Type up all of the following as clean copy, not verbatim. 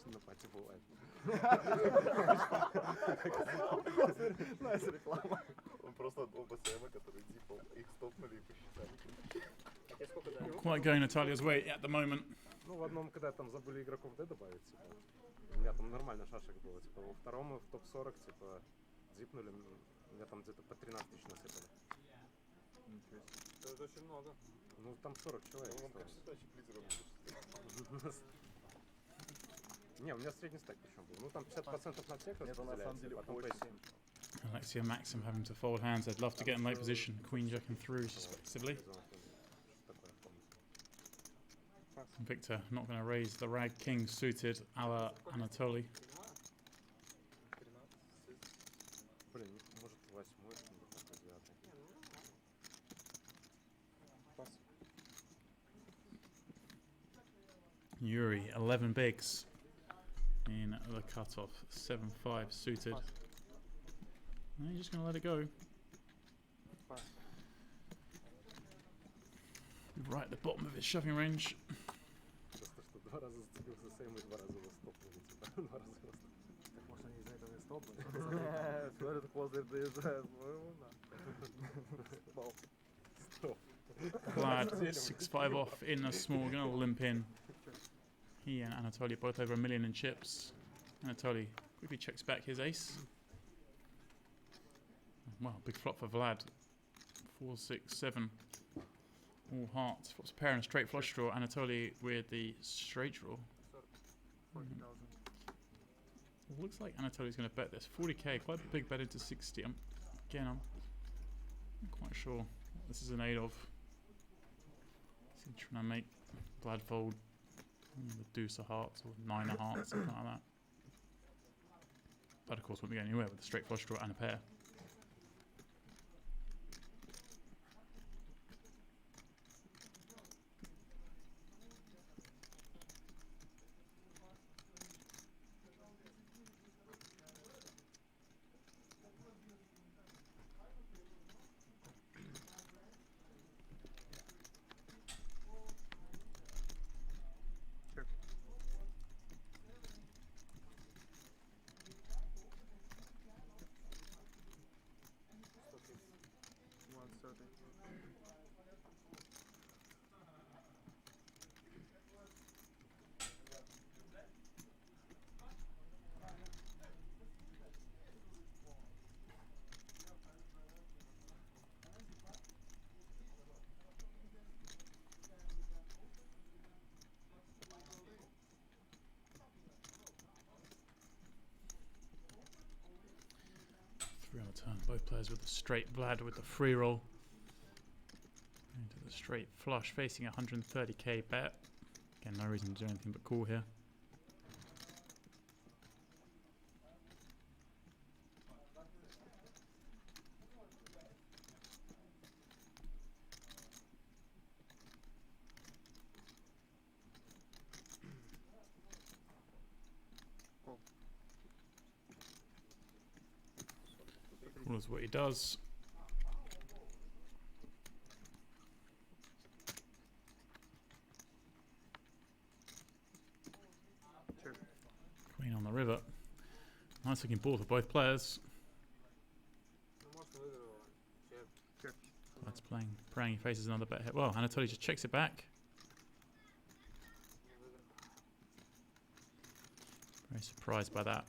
обычно на пати бывает. Найс реклама. Он просто оба Сэма, которые дипал, их стопнули и посчитали. Quite going Natalia's way at the moment. Ну, в одном, когда там забыли игроков D добавить, типа, у меня там нормально шашек было, типа, во втором мы в топ-40, типа, дипнули, у меня там где-то по 13 тысяч насыпали. Ничего себе. Это очень много. Ну, там 40 человек Он как осталось. всегда лидером. Не, у меня средний стек причем был. Ну, там 50% на всех Это на самом деле потом очень. пейсинг. Alexia Maxim having to fold hands. They'd love to get in late position. Queen jacking through, respectively. Victor not going to raise the rag king suited a la Anatoly. Блин, может 8-й, какой 9-й. Yuri, 11 bigs in the cutoff, 7-5 suited. And he's just going to let it go. Right at the bottom of his shoving range. Просто что 2 раза зацепился Сэм и 2 раза его стопнули, типа, 2 раза его стопнули. Так может они из-за этого и стопнули? Смотрят, козырь доезжает. Стоп. Vlad 6-5 off in a small, going to limp in. He and Anatoly both over $1 million in chips. Anatoly quickly checks back his ace. Wow, big flop for Vlad. 4, 6, 7. All hearts. Flops a pair and a straight flush draw. Anatoly with the straight draw. 40,000. Looks like Anatoly's going to bet this. 40k, quite a big bet into 60. I'm not quite sure what this is an 8 of. Is he trying to make Vlad fold the deuce of hearts or 9 of hearts, something like that? But of course won't be going anywhere with a straight flush draw and a pair. Three on the turn. Both players with the straight. Vlad with the free roll. Into the straight flush, facing 130k bet. Again, no reason to do anything but call here. Calls what he does. Queen on the river. Nice looking ball for both players. That's praying he faces another bet hit. Well, Anatoly just checks it back. Very surprised by that.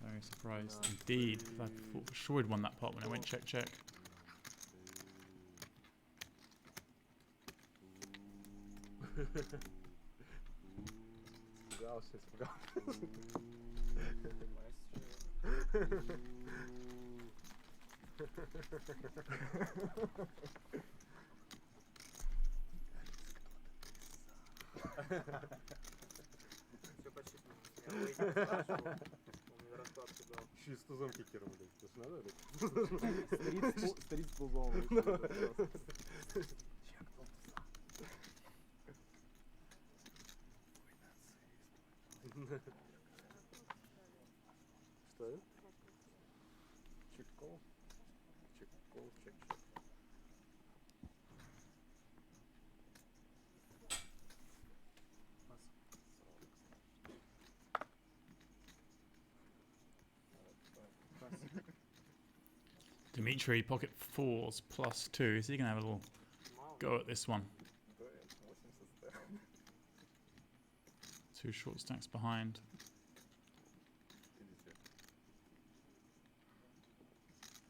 Very surprised indeed. I thought for sure he'd won that pot when it went check check. Еще и с тузом кикером, блядь. Это ж надо, блядь? Стрит с тузом. Что? Чек-кол? Чек-кол, чек-чек. Dimitri, pocket fours, +2. Is he going to have a little Мало. go at this one? Да, 80 ста. 2 short stacks behind. Идите.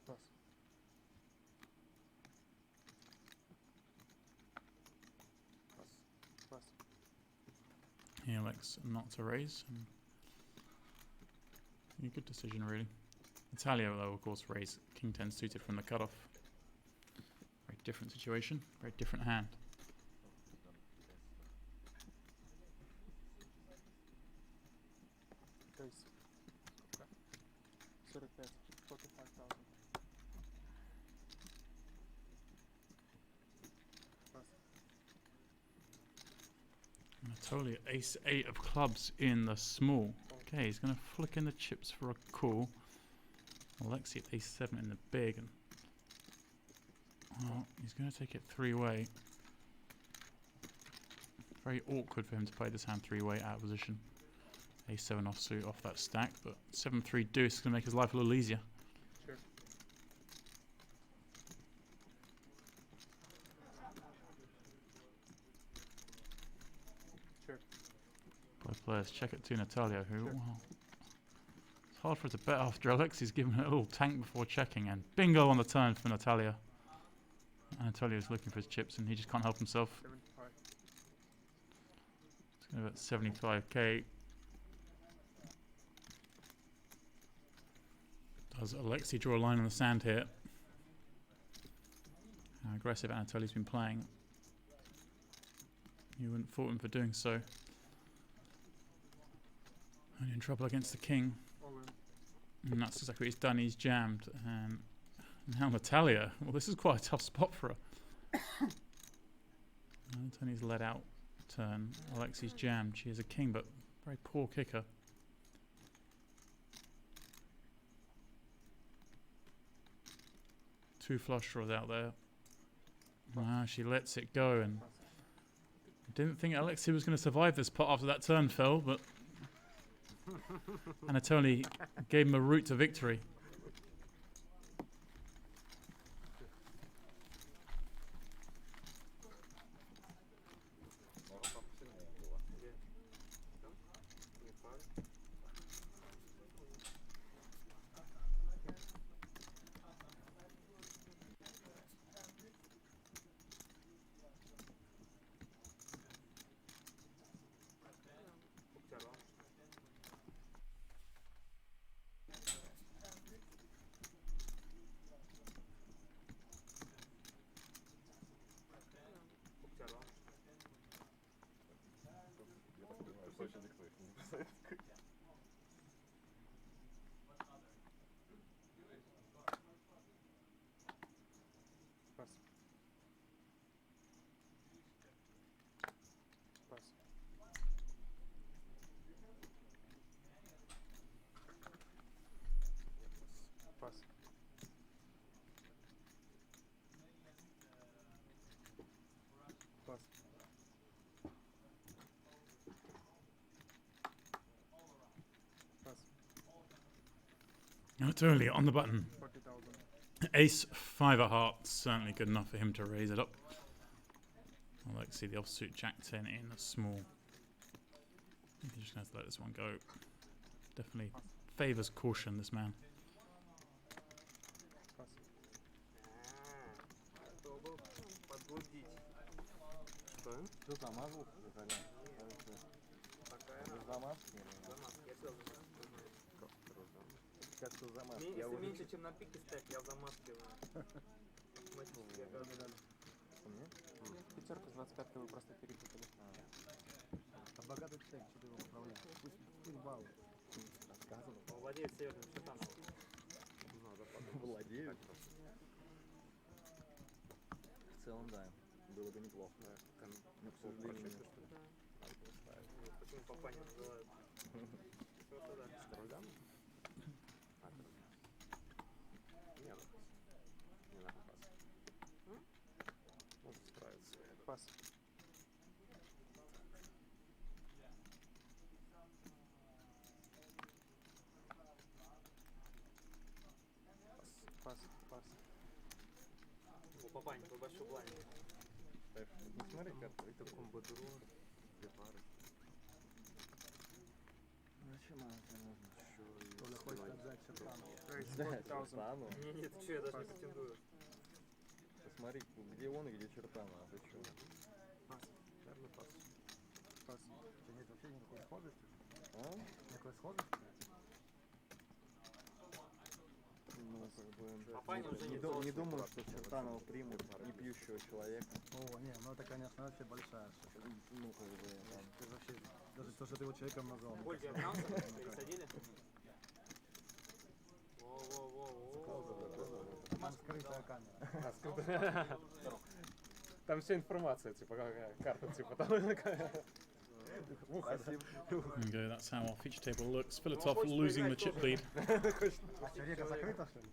Пас. Пас. Пас. He elects not to raise. And a good decision, really. Italia, though, of course, raise king 10 suited from the cutoff. Very different situation, very different hand. То есть 45. Pocket 5000. Пас. Anatolia, ace 8 of clubs in the small. Okay, he's going to flick in the chips for a call. Alexi at ace 7 in the big. And well, he's going to take it 3-way. Very awkward for him to play this hand 3-way out of position. Ace 7 offsuit off that stack, but 7-3 deuce is going to make his life a little easier. Sure. Sure. Both players check it to Natalia, who, Sure. well, it's hard for her to bet after Alexi's given it a little tank before checking, and bingo on the turn for Natalia. Natalia is looking for his chips, and he just can't help himself. 75. It's going to bet 75k. Does Alexi draw a line on the sand here? How aggressive Anatolia's been playing. You wouldn't fault him for doing so. Only in trouble against the king. All in. And that's exactly what he's done. He's jammed. And now Natalia. Well, this is quite a tough spot for her. Antoni's let out turn. Alexi's jammed. She is a king, but very poor kicker. Two flush draws out there. Wow, she lets it go, and didn't think Alexi was going to survive this pot after that turn fell, but Anatoly gave him a route to victory. Но там сильнее было. Не фар. Втором. Втором. Я так понимаю, в Сочи никто их не бросает. Пас. Пас. Пас. Пас. Пас. Anatoly on the button. 40,000. Ace 5 of hearts, certainly good enough for him to raise it up. Alexi the offsuit jack 10 in the small. I think he's just going to have to let this one go. Definitely favours caution, this man. Пас. Чтобы подбудить. Что? Что там, азбук? Такая Замаз? замаз. Я сел замаз. Как что замаз? Если меньше, чем на пике ставь, я замазкиваю. Автоматически оказывается. Пятерка с 25 вы просто перепутали. А богатый человек, что ты его управляешь? Пусть баллы. Рассказывал. Владеет северным Шатановым. Владеют. В целом, да. Было бы неплохо. Но, к сожалению, Почему папа не называют? Вот туда. с королем? Не надо. Не надо пас. Может справиться. Пас. Пас. Пас. плане. Так, не смотри карту. Это комбо-дро. 2 пары. Зачем она тебе нужна? Толя хочет отдать Чертанову. Да, Чертану. Не, ты что, я даже не претендую. Посмотри, где он и где Чертану. А ты что? Наверное, пас. Пас. Что, нет вообще никакой схожести? А? Никакой схожести? Ну, как бы... Папаня уже не Не должен. думаю, что Чертанова примут не пьющего человека. О, не, ну это, конечно, вообще большая ошибка. Ну, как бы, там... Ты вообще, даже то, что ты его человеком назвал. мне Боль тебе кажется, обнялся? Пересадили? Во-во-во-во. там скрытая камера. А, скрыто. Там вся информация, типа, какая карта, типа, там такая. Спасибо. Okay, that's how our feature table looks. Filatov losing the chip lead. А что, река закрыта, что ли?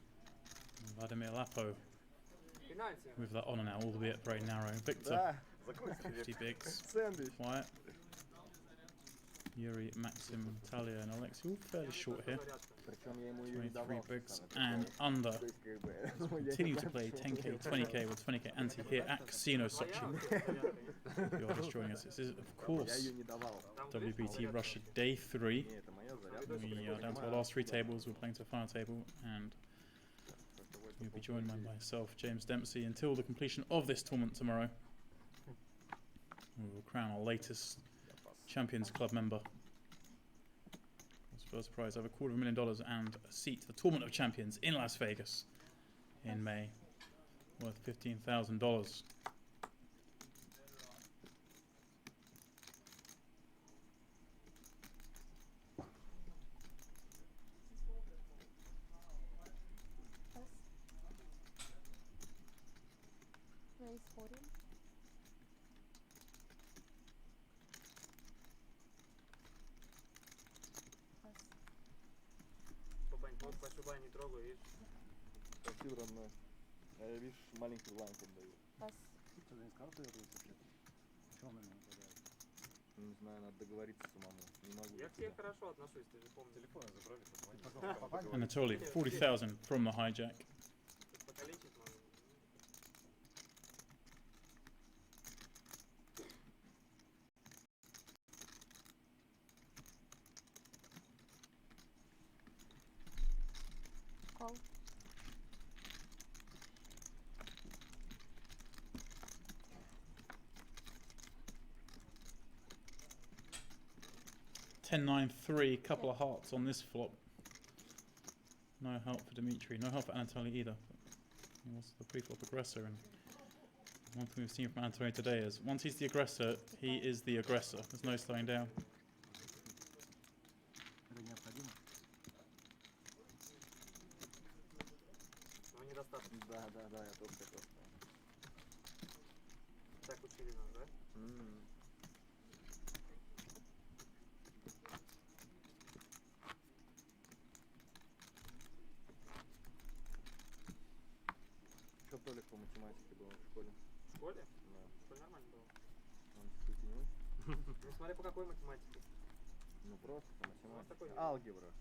Vladimir Lapo Пенальти. with that honour now, albeit very narrow. Victor, Да, 50 bigs. сэндвич. Quiet. Yuri, Maxim, Talia, and Alexei all fairly short here. Причем я ему ее не 23 давал. bigs and under. То есть, как бы, ну, я не Continue to знаю, play почему 10k, я 20k with 20k ante here at Casino Sochi. You're just joining us. This is, of Я course, ее не давал. WPT Russia Day 3. Не, это моя зарядка. We are down to our last 3 tables. We're playing to the final table, and you'll be joined by myself, James Dempsey, until the completion of this tournament tomorrow. We will crown our latest Champions Club member. As first prize, over $250,000 and a seat to the Tournament of Champions in Las Vegas in May, worth $15,000. Raise 14. Pass. Папань, вот пошибай, не трогай, видишь? Спасибо, родной. А я, видишь, маленький бланк отдаю. Pass. Что, ты не сказал, что я буду секрет? Чего он на меня нападает? Не знаю, надо договориться самому. Не могу. Я к тебе хорошо отношусь, ты же помнишь. Телефон забрали, позвонили. Пожалуйста, попали? Anatoly, 40,000 from the hijack. Тут покалечить можно. Call. Ten nine three, couple of hearts on this flop. No help for Dimitri, no help for Anatoly either. He was the pre-flop aggressor, and one thing we've seen from Anatoly today is once he's the aggressor, he is the aggressor. There's no slowing down. Это необходимо. Но недостаточно. Да, я тоже хотел. Так учили нас, да? Что Толик по математике был в школе? В школе? Да. В школе нормально было. Он институте не учит? Ну смотри, по какой математике. Ну просто по такой математике. же. Алгебра.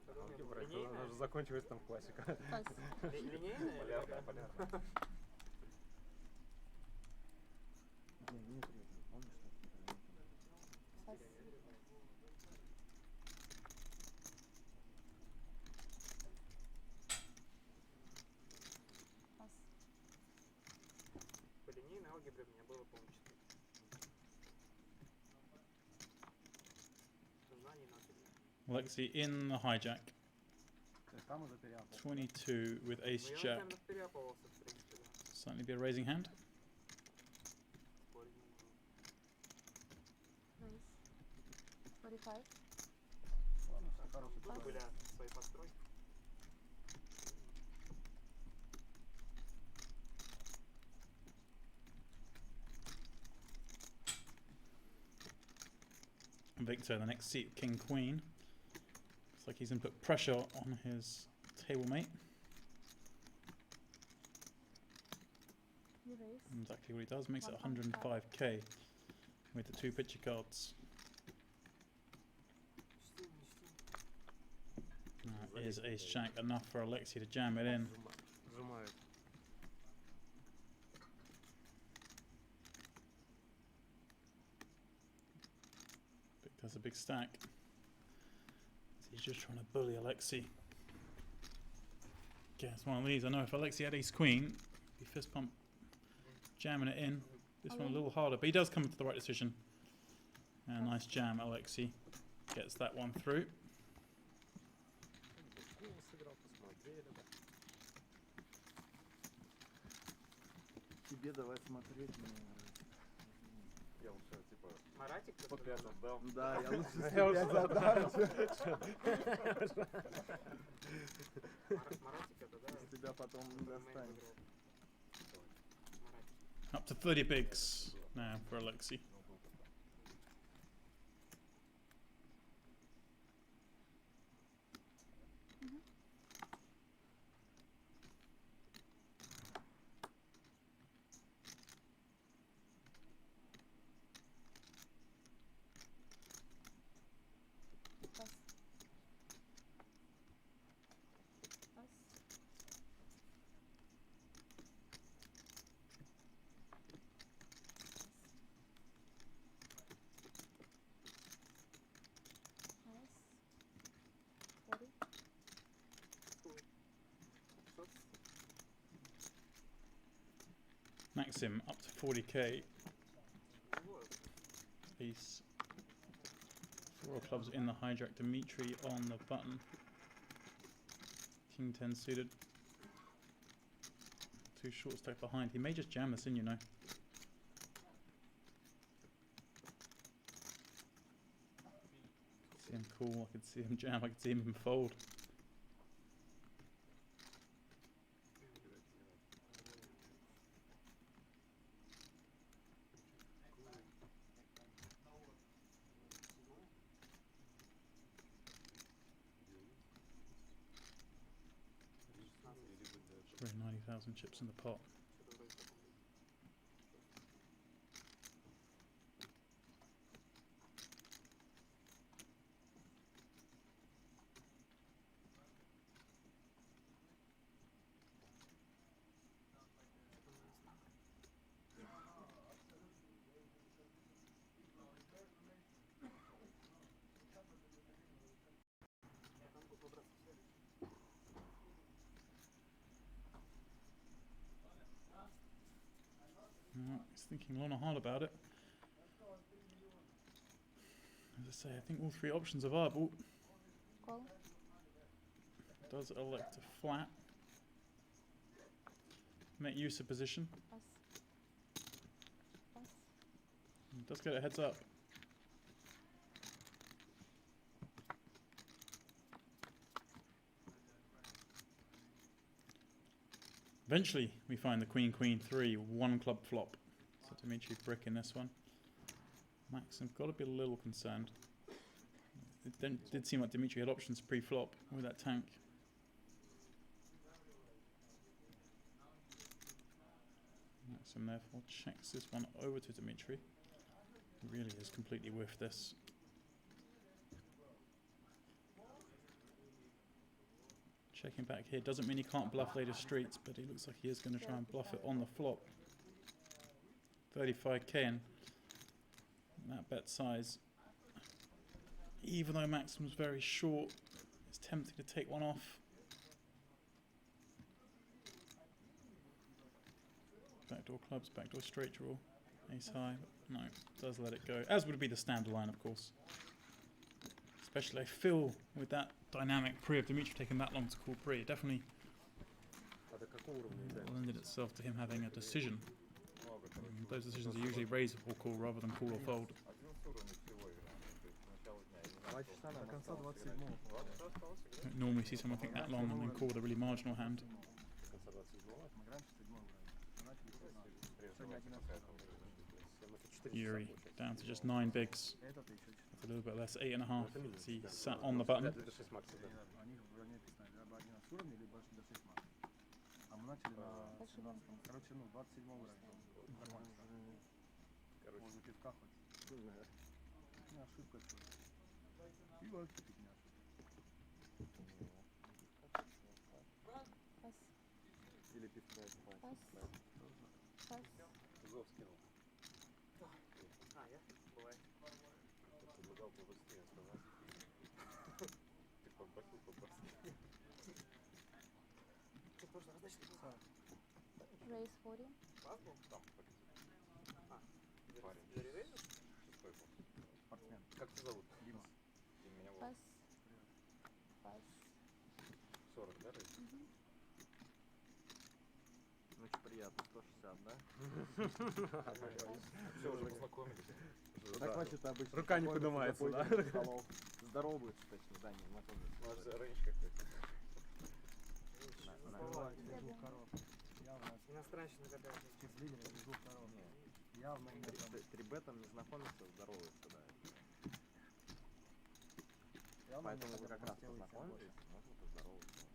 Алгебра, это Линейная? она же закончилась там классика. Pass. Линейная? Полярная, полярная. Не трезво. Помнишь, что это? Pass. Pass. По линейной алгебре у меня было, по-моему, 4. Знаний надо. Alexei in the hijack, То есть там уже переапал. 22 with ace Ну, я jack. наверное, переапывался, в принципе, да. Certainly be a raising hand. Спорить не могу. Raise. 45. Ладно, все хороший Тут были свои постройки. Victor, the next seat, King Queen. Looks like he's going to put pressure on his table mate. You raise. Exactly what he does. Makes it 105k with the 2 picture cards. Is ace jack enough for Alexei to jam it in? Сжимают. has a big stack. So he's just trying to bully Alexi. Guess one of these. I know if Alexi had ace queen, he'd be fist pump jamming it in. This one a little harder, but he does come to the right decision. And nice jam, Alexi gets that one through. Тебе давай смотреть, мне нравится. Я лучше, типа, Маратик? по 5 отдал. Да, я лучше Я уже 105 отдам. Маратик это, да? Тебя потом не достанет. Up to 30 bigs now for Alexi. Pass. Pass. Nice. 40. Maxim up to 40k. Ace. 4 of clubs in the hijack. Dimitri on the button. King 10 suited. 2 short stack behind. He may just jam us in, you know. See him call. I could see him jam. I could see him fold. Probably 90,000 chips in the pot. He's thinking long and hard about it. As I say, I think all 3 options are viable. Call. Does elect a flat. Make use of position. Pass. Pass. Does get a heads up. Eventually, we find the Queen, Queen 3, 1 club flop. So Dimitri brick in this one. Maxim got to be a little concerned. It did seem like Dimitri had options pre-flop with that tank. Maxim therefore checks this one over to Dimitri. He really has completely whiffed this. Checking back here doesn't mean he can't bluff later streets, but he looks like he is going to try and bluff it on the flop. 35k in that bet size. Even though Maxim's very short, it's tempting to take one off. Backdoor clubs, backdoor straight draw, ace high. No, does let it go. As would be the standard line, of course. Especially, I feel with that dynamic pre of Dimitri taking that long to call pre, it definitely lended itself to him having a decision. Those decisions are usually raise or call rather than call or fold. 2 часа до конца 27-го. You don't normally see someone think that long and then call with a really marginal hand. Yuri down to just 9 bigs. That's a little bit less, 8.5. As he sat on the button. Или пивка. Pass. Pass. А, я? Бывает. сказал побыстрее сказать. Ты побасил побыстрее. Тут можно раздачный был. Raise 40. Пас был? Там, парень. За ререйзер? Шестой был. Спортсмен. Как тебя зовут? Дима. И меня вот Pass. Pass. 40, да, рейс? Мгм. Ну, очень приятно, 160, да? Все, уже познакомились. Так, значит, обычно... Рука не знакомятся, поднимается, да? заходят за столом. Здороваются, точно, да, не, мы тоже. Наш рейндж какой-то. Двух коров. Явно Иностранщина какая-то. лидер из двух коров. Явно не там. 3Б там не знакомятся, здороваются, да. Явно Поэтому не вы как раз хотят познакомились, можно поздороваться.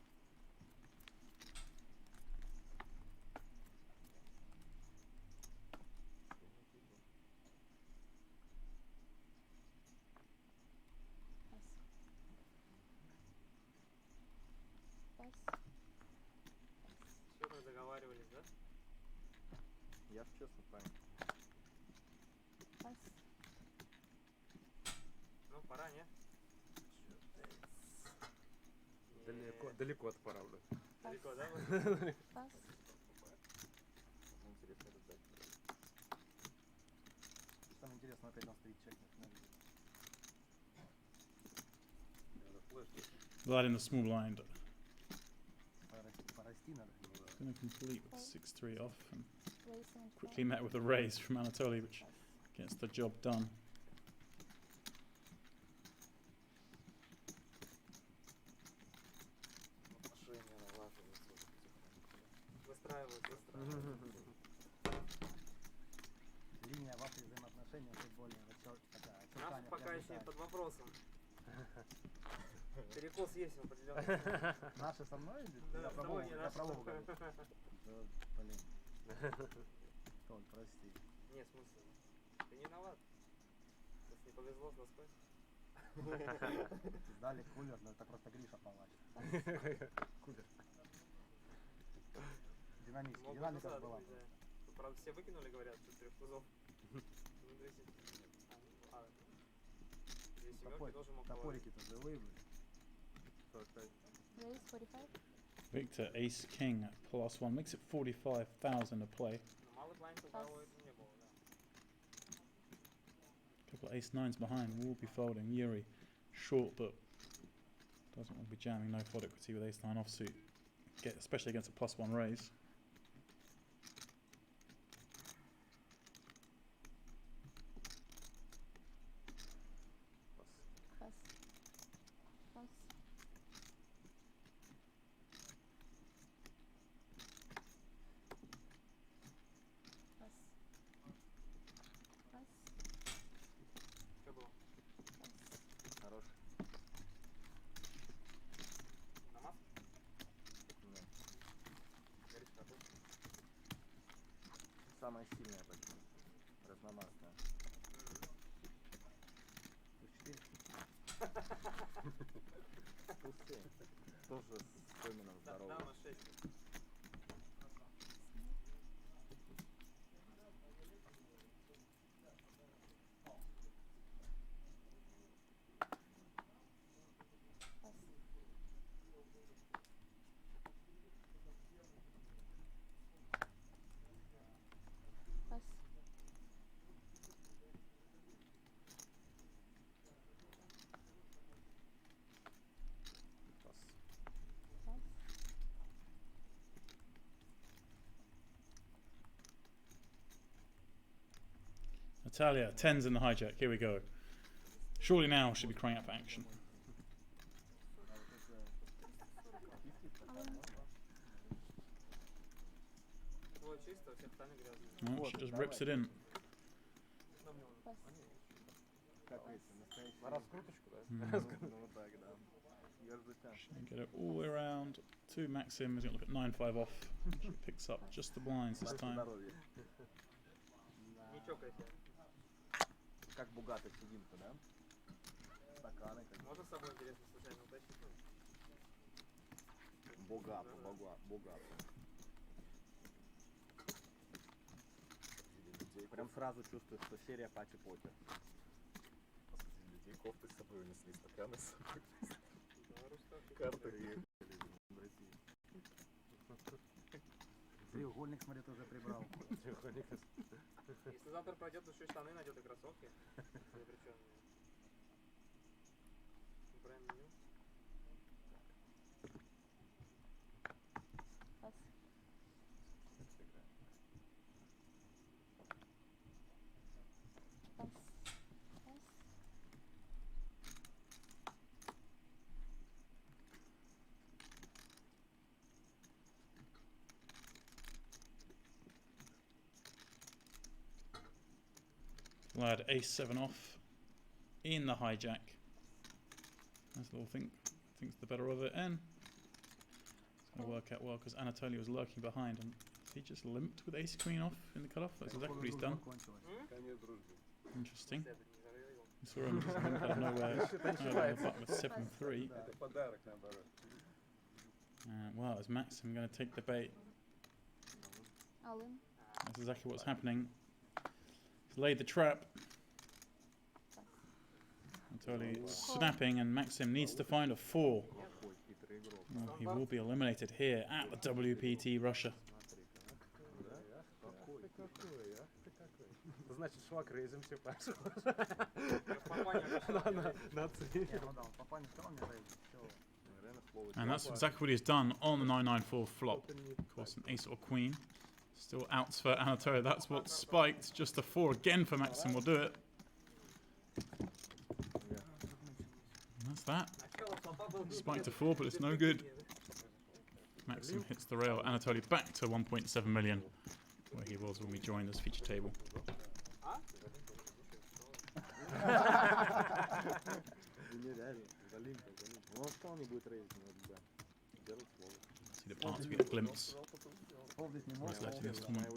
Pass. Все, мы договаривались, да? Я ж честно парень. Pass. Ну, пора, не? Далеко от пора, блядь. Далеко, да? Pass. Интересно раздать. Самое интересное, опять он стоит чек. Blood in the small blind. Порасти надо. Going to complete with 6-3 off and Raise 75. quickly met with a raise from Anatoly, which gets the job done. Отношения налаживаются уже потихоньку. Выстраивают. Линия ваших взаимоотношений чуть более такая. Нас очертания пока еще не приобретает. под вопросом. Перекос есть определенный. Наши со мной или Да, я с про тобой Вову- не я наши. про Вову говорю? Да, блин. Толь, прости. Не, смысл. Ты не виноват. Просто не повезло с доской. Дали кулер, но это просто Гриша палач. Кулер. Динамический. Мог бы Динамика назад была. быть, да. Тут, правда, все выкинули, говорят, что 3 тузов. Ну, 10. Две семерки тоже мог положить. Топорики-то живые были. Raise 45. Victor Ace King at +1 makes it 45,000 a play. Но малых лайнов того не было, да. Couple of Ace 9s behind will be folding. Yuri short, but doesn't want to be jamming. No fold equity with Ace 9 offsuit, especially against a +1 raise. Pass. Pass. Pass. Pass. Что было? Pass. Хорош. Намаз? Нет. Говоришь, какой? Самая сильная почти. Разномастная. Плюс 4. Плюс 7. Тоже с Фомином Да, здоровый. дама 6. Pass. Pass. Пас. Pass. Natalia, 10s in the hijack. Here we go. Surely now should be crying out for action. Твой чисто, все остальные грязные. No, Вот, she just давай. rips it in. Что мне Pass. Как эти, настоящие. На раскруточку, да? Ну вот так, да. Я жду тебя. She's going to get it all the way around to Maxim. He's going to look at 9-5 off. She picks up just the blinds this Наше time. здоровье. не чокайся. Как Бугатый сидим-то, да? Стаканы как. Можно с собой, интересно, случайно утащить? Богато, богато. Прям сразу чувствую, что серия partypoker. Посреди людей кофты с собой унесли, стаканы с собой. Да, Рустам, Карты ехали в России. Треугольник, смотри, ты уже прибрал. Если завтра пройдет, то еще и штаны найдет и кроссовки. Запрещенные. Выбираем меню. Пас. Пас. Пас. Lad ace-7 off in the hijack. That's a little thinks the better of it, and it's going to work out well because Anatoly was lurking behind, and he just limped with ace-queen off in the cutoff. That's exactly what he's done. Interesting. You saw him just limp out of nowhere, out of the button with 7-3. Wow, is Maxim going to take the bait? All in. That's exactly what's happening. He's laid the trap. Anatoly snapping, and Maxim needs to find a 4. Well, he will be eliminated here at the WPT Russia. Значит, шла крейзим, типа. And that's exactly what he's done on the 9-9-4 flop. Of course, an ace or queen. Still outs for Anatoly. That's what spiked. Just a 4 again for Maxim will do it. And that's that. Spiked a 4, but it's no good. Maxim hits the rail. Anatoly back to 1.7 million, where he was when we joined this feature table. See the parts, we get a glimpse. What's left in this tournament.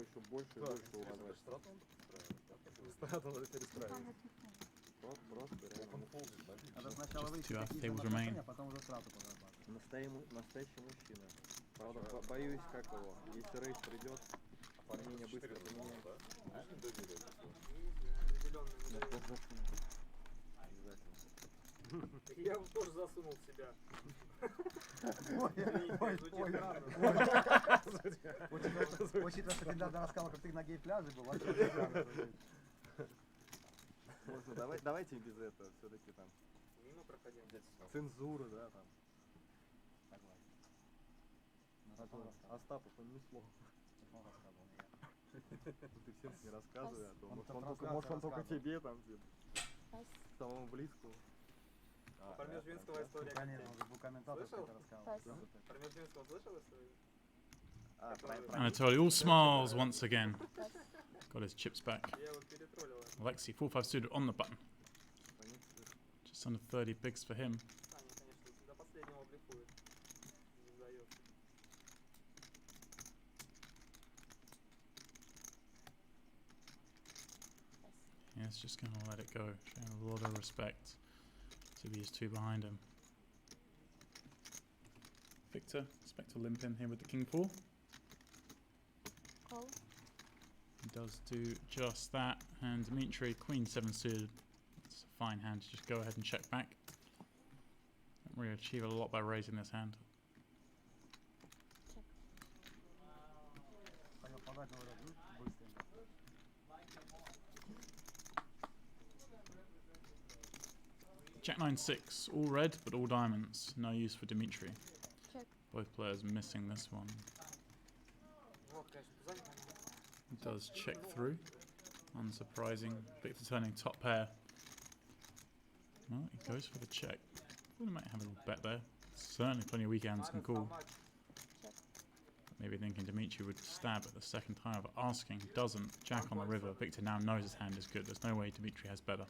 Just 2 half tables remain. Настоящий мужчина. Правда, боюсь, как его. Если рейс придет, мнение быстро поменяется. Я тоже засунул в себя. Учитывая, что ты недавно рассказал, как ты на гей-пляже был, вообще. Можно, давайте без этого, все-таки там. Мимо проходил. Цензура, да, там. Остапу понесло. Ты всем не рассказывай, а то может он только тебе там, Пас. самому близкому. Про Межвинского история. Конечно, он же был комментатор, Слышал? который рассказал. Пас. Про Межвинского слышал историю? Anatoly all smiles once again. Got his chips back. Я его перетроллил. Alexei 4-5 suited on the button. Just under 30 bigs for him. Саня, конечно, до последнего блефует. Не сдает. Yeah, it's just going to let it go. Showing a lot of respect to these 2 behind him. Victor, expect to limp in here with the king 4. Call. He does do just that, and Dmitry, queen 7 suited. It's a fine hand to just go ahead and check back. Don't really achieve a lot by raising this hand. Jack 9-6, all red but all diamonds. No use for Dmitry. Check. Both players missing this one. Вот, конечно, занят. He does check through. Unsurprising. Victor turning top pair. Well, he goes for the check. We might have a little bet there. Certainly plenty of weekends can call. Maybe thinking Dmitry would stab at the second time of asking. Doesn't. Jack on the river. Victor now knows his hand is good. There's no way Dmitry has better.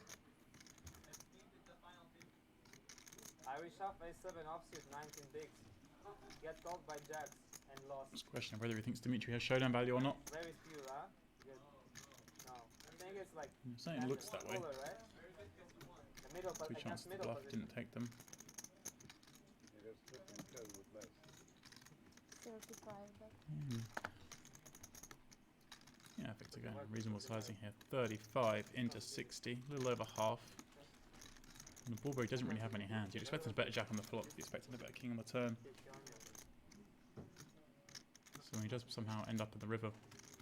I reshove A7 offsuit 19 bigs. Get called by jacks and lost. It's a question of whether he thinks Dmitry has showdown value or not. Very few, huh? Good. No. I think it's like. It certainly looks that way. Cooler, right? The middle, 2 chances to bluff, didn't take them. 35, but Yeah, Victor going reasonable sizing here. 35 into 60, a little over half. And the ball break doesn't really have many hands. You'd expect a better jack on the flop, you'd expect a better king on the turn. So when he does somehow end up in the river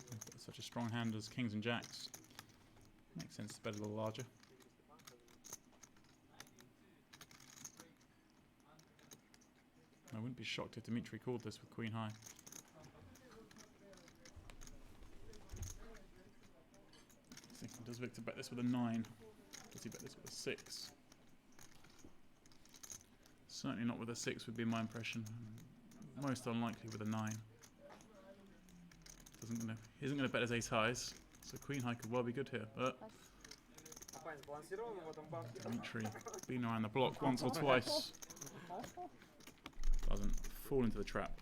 with such a strong hand as kings and jacks, makes sense to bet a little larger. I wouldn't be shocked if Dimitri called this with queen high. Does Victor bet this with a 9? Does he bet this with a 6? Certainly not with a 6 would be my impression. Most unlikely with a 9. He isn't going to bet his ace highs, so queen high could well be good here. But Dimitri been around the block once or twice. Doesn't fall into the trap.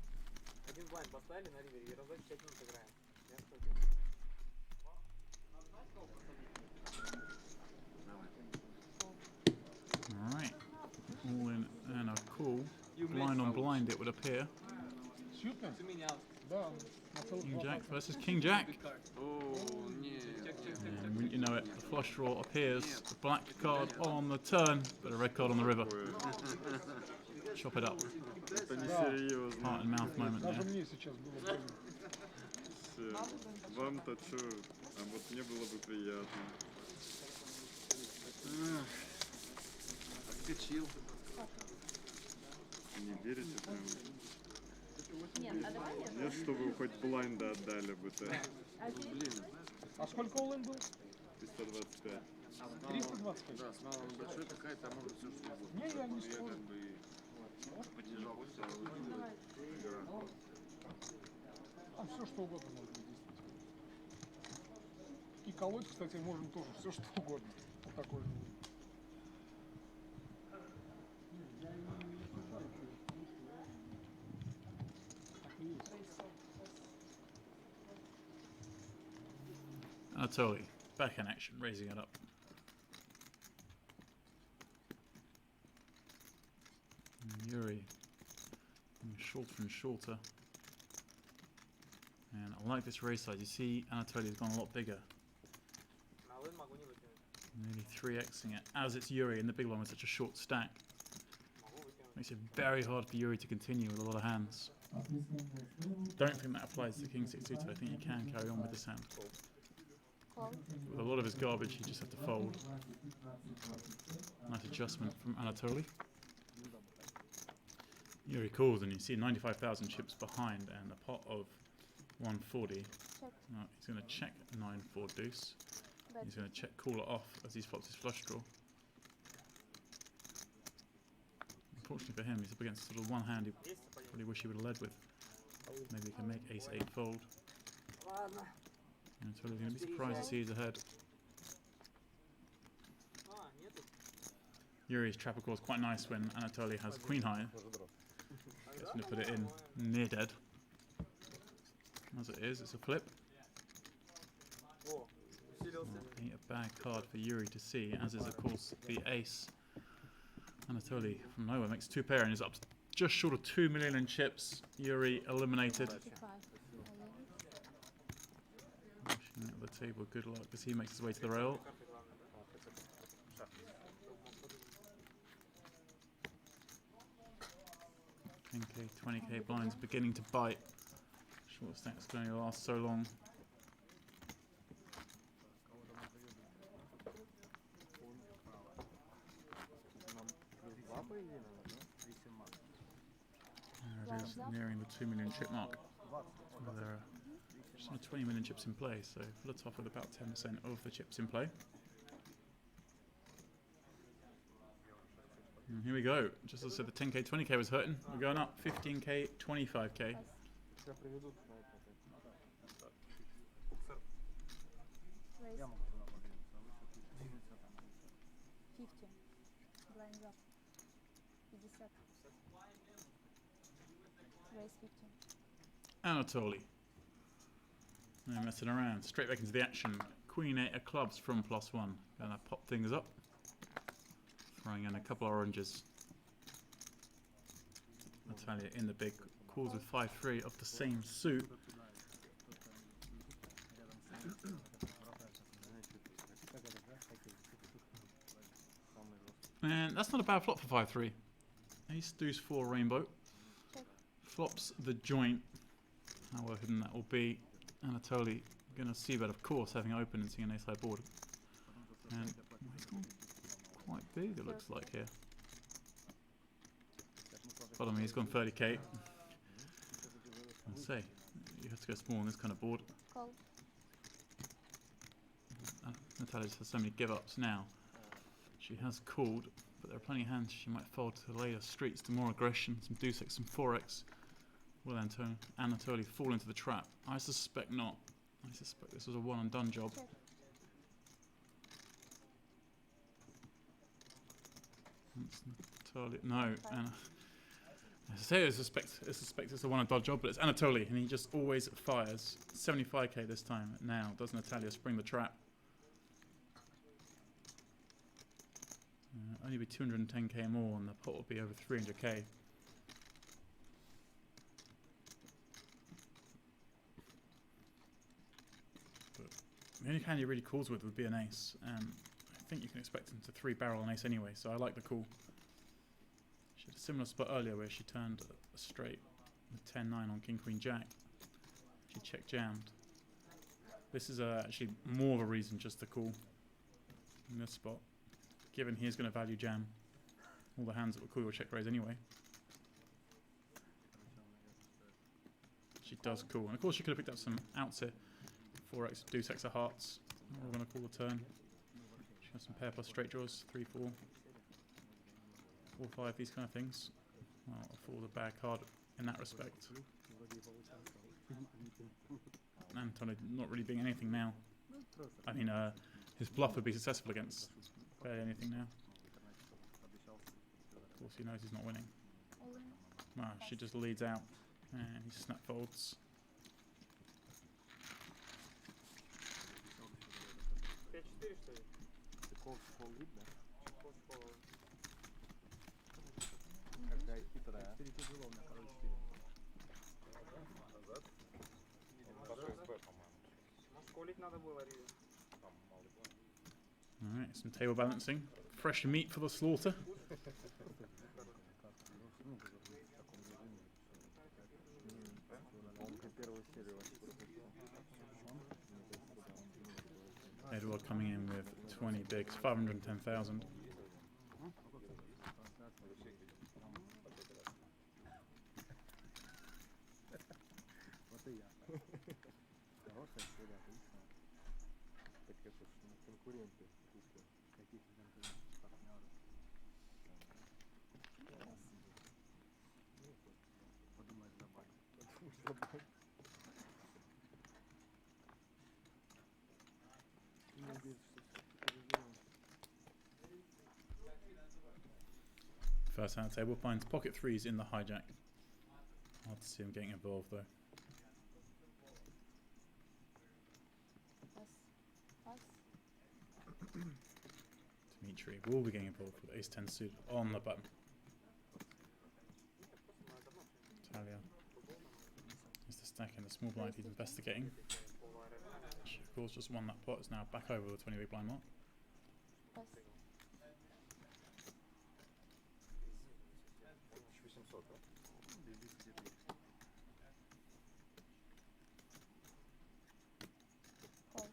Alright, all in and a call. Blind on blind it would appear. King Jack versus King Jack. And wouldn't you know it, the flush draw appears. The black card on the turn, but a red card on the river. Chop it up. Heart and mouth moment there. Вам-то что? А вот мне было бы приятно. Отскочил. Не верите прям? Нет, что вы хоть блайнда отдали бы-то. Блин. А сколько all-in был? 325. 325? Да, с малым большой какая-то, а может все что угодно. Не, я не спорю. Поддержал все. Там все что угодно можно действительно. И колоть, кстати, можно тоже все что угодно. Вот такой же. Anatoly, back in action, raising it up. And Yuri, shorter and shorter. And I like this raise size. You see, Anatoly's gone a lot bigger. Nearly 3xing it, as it's Yuri in the big one with such a short stack. Makes it very hard for Yuri to continue with a lot of hands. Don't think that applies to King 6 suited. I think he can carry on with this hand. With a lot of his garbage, he just had to fold. Nice adjustment from Anatoly. Yuri calls, and you see 95,000 chips behind and a pot of 140. No, he's going to check 9-4 deuce. He's going to check call it off as he flops his flush draw. Unfortunately for him, he's up against sort of one hand he probably wish he would have led with. Maybe he can make ace-8 fold. And Anatoly's going to be surprised to see he's ahead. Yuri's trapper call is quite nice when Anatoly has queen high. He's going to put it in near dead. As it is, it's a flip. Ain't a bad card for Yuri to see, as is of course the ace. Anatoly from nowhere makes 2 pair and is up just short of 2 million in chips. Yuri eliminated. Pushing at the table, good luck as he makes his way to the rail. $10k, $20k blinds beginning to bite. Short stacks can only last so long. There it is, nearing the 2 million chip mark. There are just under 20 million chips in play, so let's off with about 10% of the chips in play. And here we go. Just as I said, the 10k, 20k was hurting. We're going up 15k, 25k. Raise 50. Blinds up. 50. Raise 50. Anatoly. No messing around. Straight back into the action. Queen 8 of clubs from +1. Gonna pop things up. Throwing in a couple of oranges. Natalia in the big. Calls with 5-3 of the same suit. And that's not a bad flop for 5-3. Ace deuce 4 rainbow. Check. Flops the joint. How well hidden that will be. Anatoly gonna see that, of course, having opened and seeing an ace high board. And he's gone quite big, it looks like here. Follow me, he's gone 30k. I'll say, you have to go small on this kind of board. Call. Natalia just has so many give-ups now. She has called, but there are plenty of hands she might fold to later streets, to more aggression, some deuce x, some 4x. Will Anatoly fall into the trap? I suspect not. I suspect this was a one and done job. Check. It's Anatoly. No, Anna. I suspect it's a one and done job, but it's Anatoly, and he just always fires. 75k this time. Now, does Natalia spring the trap? Only be 210k more, and the pot will be over 300k. But the only hand he really calls with would be an ace, and I think you can expect him to 3-barrel an ace anyway, so I like the call. She had a similar spot earlier where she turned a straight with 10-9 on King Queen Jack. She check jammed. This is actually more of a reason just to call in this spot, given he is going to value jam all the hands that will call your check raise anyway. She does call, and of course she could have picked up some outs here. 4x, deuce x of hearts. We're going to call the turn. She has some pair plus straight draws, 3-4, 4-5, these kind of things. Well, for the bad card in that respect. Anton not really being anything now. I mean, his bluff would be successful against barely anything now. Of course, he knows he's not winning. All in. Wow, she just leads out, and he snap folds. P4 что ли? Какая хитрая. 4 тяжело, у меня король 4. Назад. Даже СБ, по-моему. Может, колить надо было, Риви? Там мало ли было. Alright, some table balancing. Fresh meat for the slaughter. Edward coming in with 20 bigs, 510,000. Вот и я. Хорошая история, отлично. Так это ж конкуренты. Каких конкурентов, партнеров. Подумаешь, забавно. Надеюсь, что повезло. First hand table finds pocket threes in the hijack. Hard to see him getting involved though. Pass. Pass. Dimitri will be getting involved with ace 10 suit on the button. Talia is the stack in the small blind he's investigating. She of course just won that pot, is now back over the 20 big blind mark. Pass. 1800, да? Call.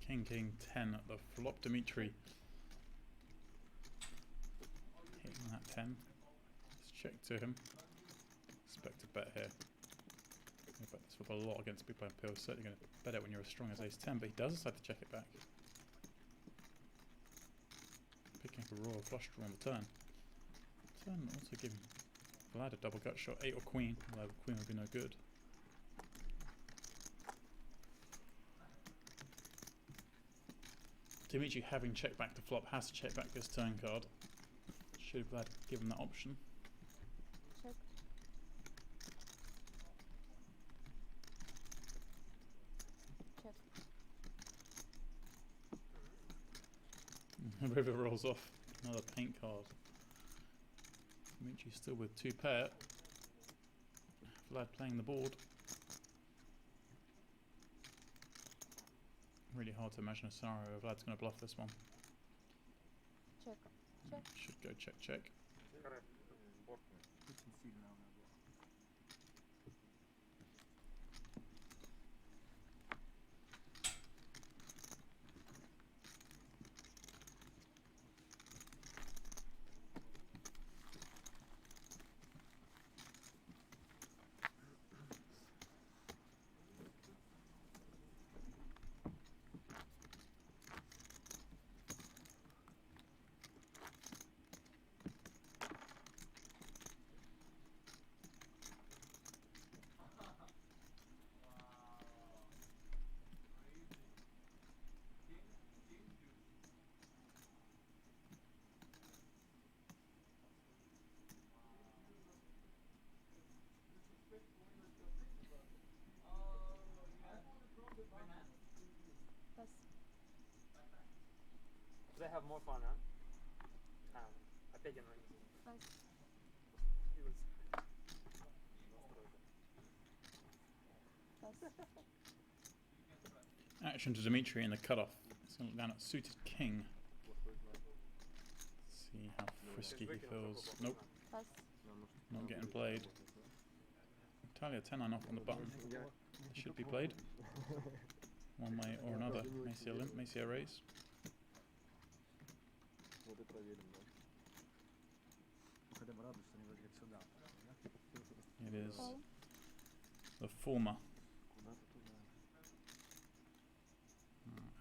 King 10 at the flop. Dimitri hitting that 10. Let's check to him. Expect a bet here. I bet this with a lot against big blind pills. Certainly going to bet it when you're as strong as ace 10, but he does decide to check it back. Picking up a royal flush draw on the turn. Turn also giving Vlad a double gut shot, 8 or queen, although the queen would be no good. Dimitri, having checked back the flop, has to check back this turn card. Should have given that option. Check. Check. The river rolls off. Another paint card. Dimitri still with 2 pair. Vlad playing the board. Really hard to imagine a scenario where Vlad's going to bluff this one. Check. Check. Should go check, check. Correct. Очень сильно она была. Pass. They have more fun, huh? Опять я на Pass. Pass. Action to Dimitri in the cutoff. He's going to look down at suited king. See how frisky he feels. Nope, Pass. not getting played. Italia 10-9 off on the button. Should be played. One way or another. May see a limp, may see a raise. Вот и проверим, да. Хотя бы радуюсь, что не выиграть сюда. It is Call. the former. Куда-то туда.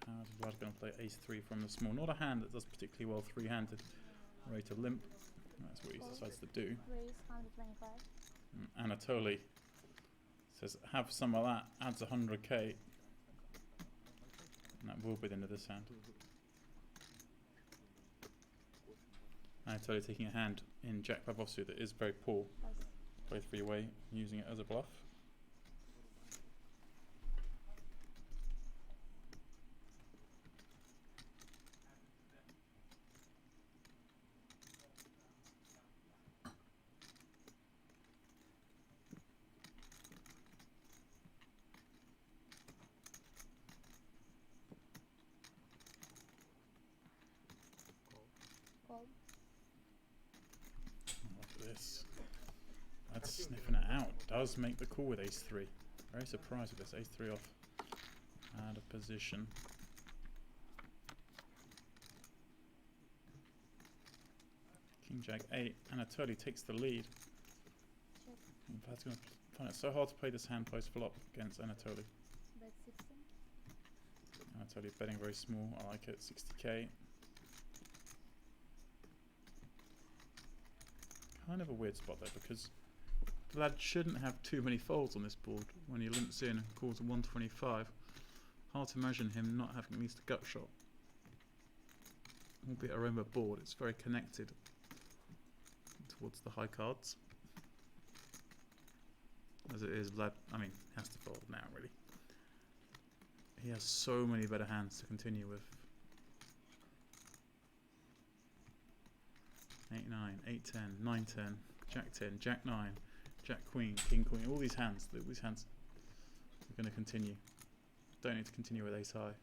How's Vlad going to play ace-3 from the small? Not a hand that does particularly well three-handed. Rate of limp. That's what he decides to do. Raise 125. Anatoly says, have some of that, adds 100k. And that will be the end of this hand. Anatoly taking a hand in Jack 5 offsuit that is very poor. Pass. Play 3-way, using it as a bluff. Call. Look at this. That's sniffing it out. Does make the call with ace-3. Very surprised with this ace-3 off. Out of position. King Jack 8. Anatoly takes the lead. Check. Vlad's going to find it so hard to play this hand post flop against Anatoly. Bet 16. Anatoly betting very small. I like it. 60k. Kind of a weird spot there because Vlad shouldn't have too many folds on this board when he limps in and calls a 125. Hard to imagine him not having at least a gut shot. Albeit a rainbow board, it's very connected towards the high cards. As it is, Vlad, I mean, has to fold now really. He has so many better hands to continue with. 8-9, 8-10, 9-10, Jack 10, Jack 9, Jack Queen, King Queen, all these hands are going to continue. Don't need to continue with ace high.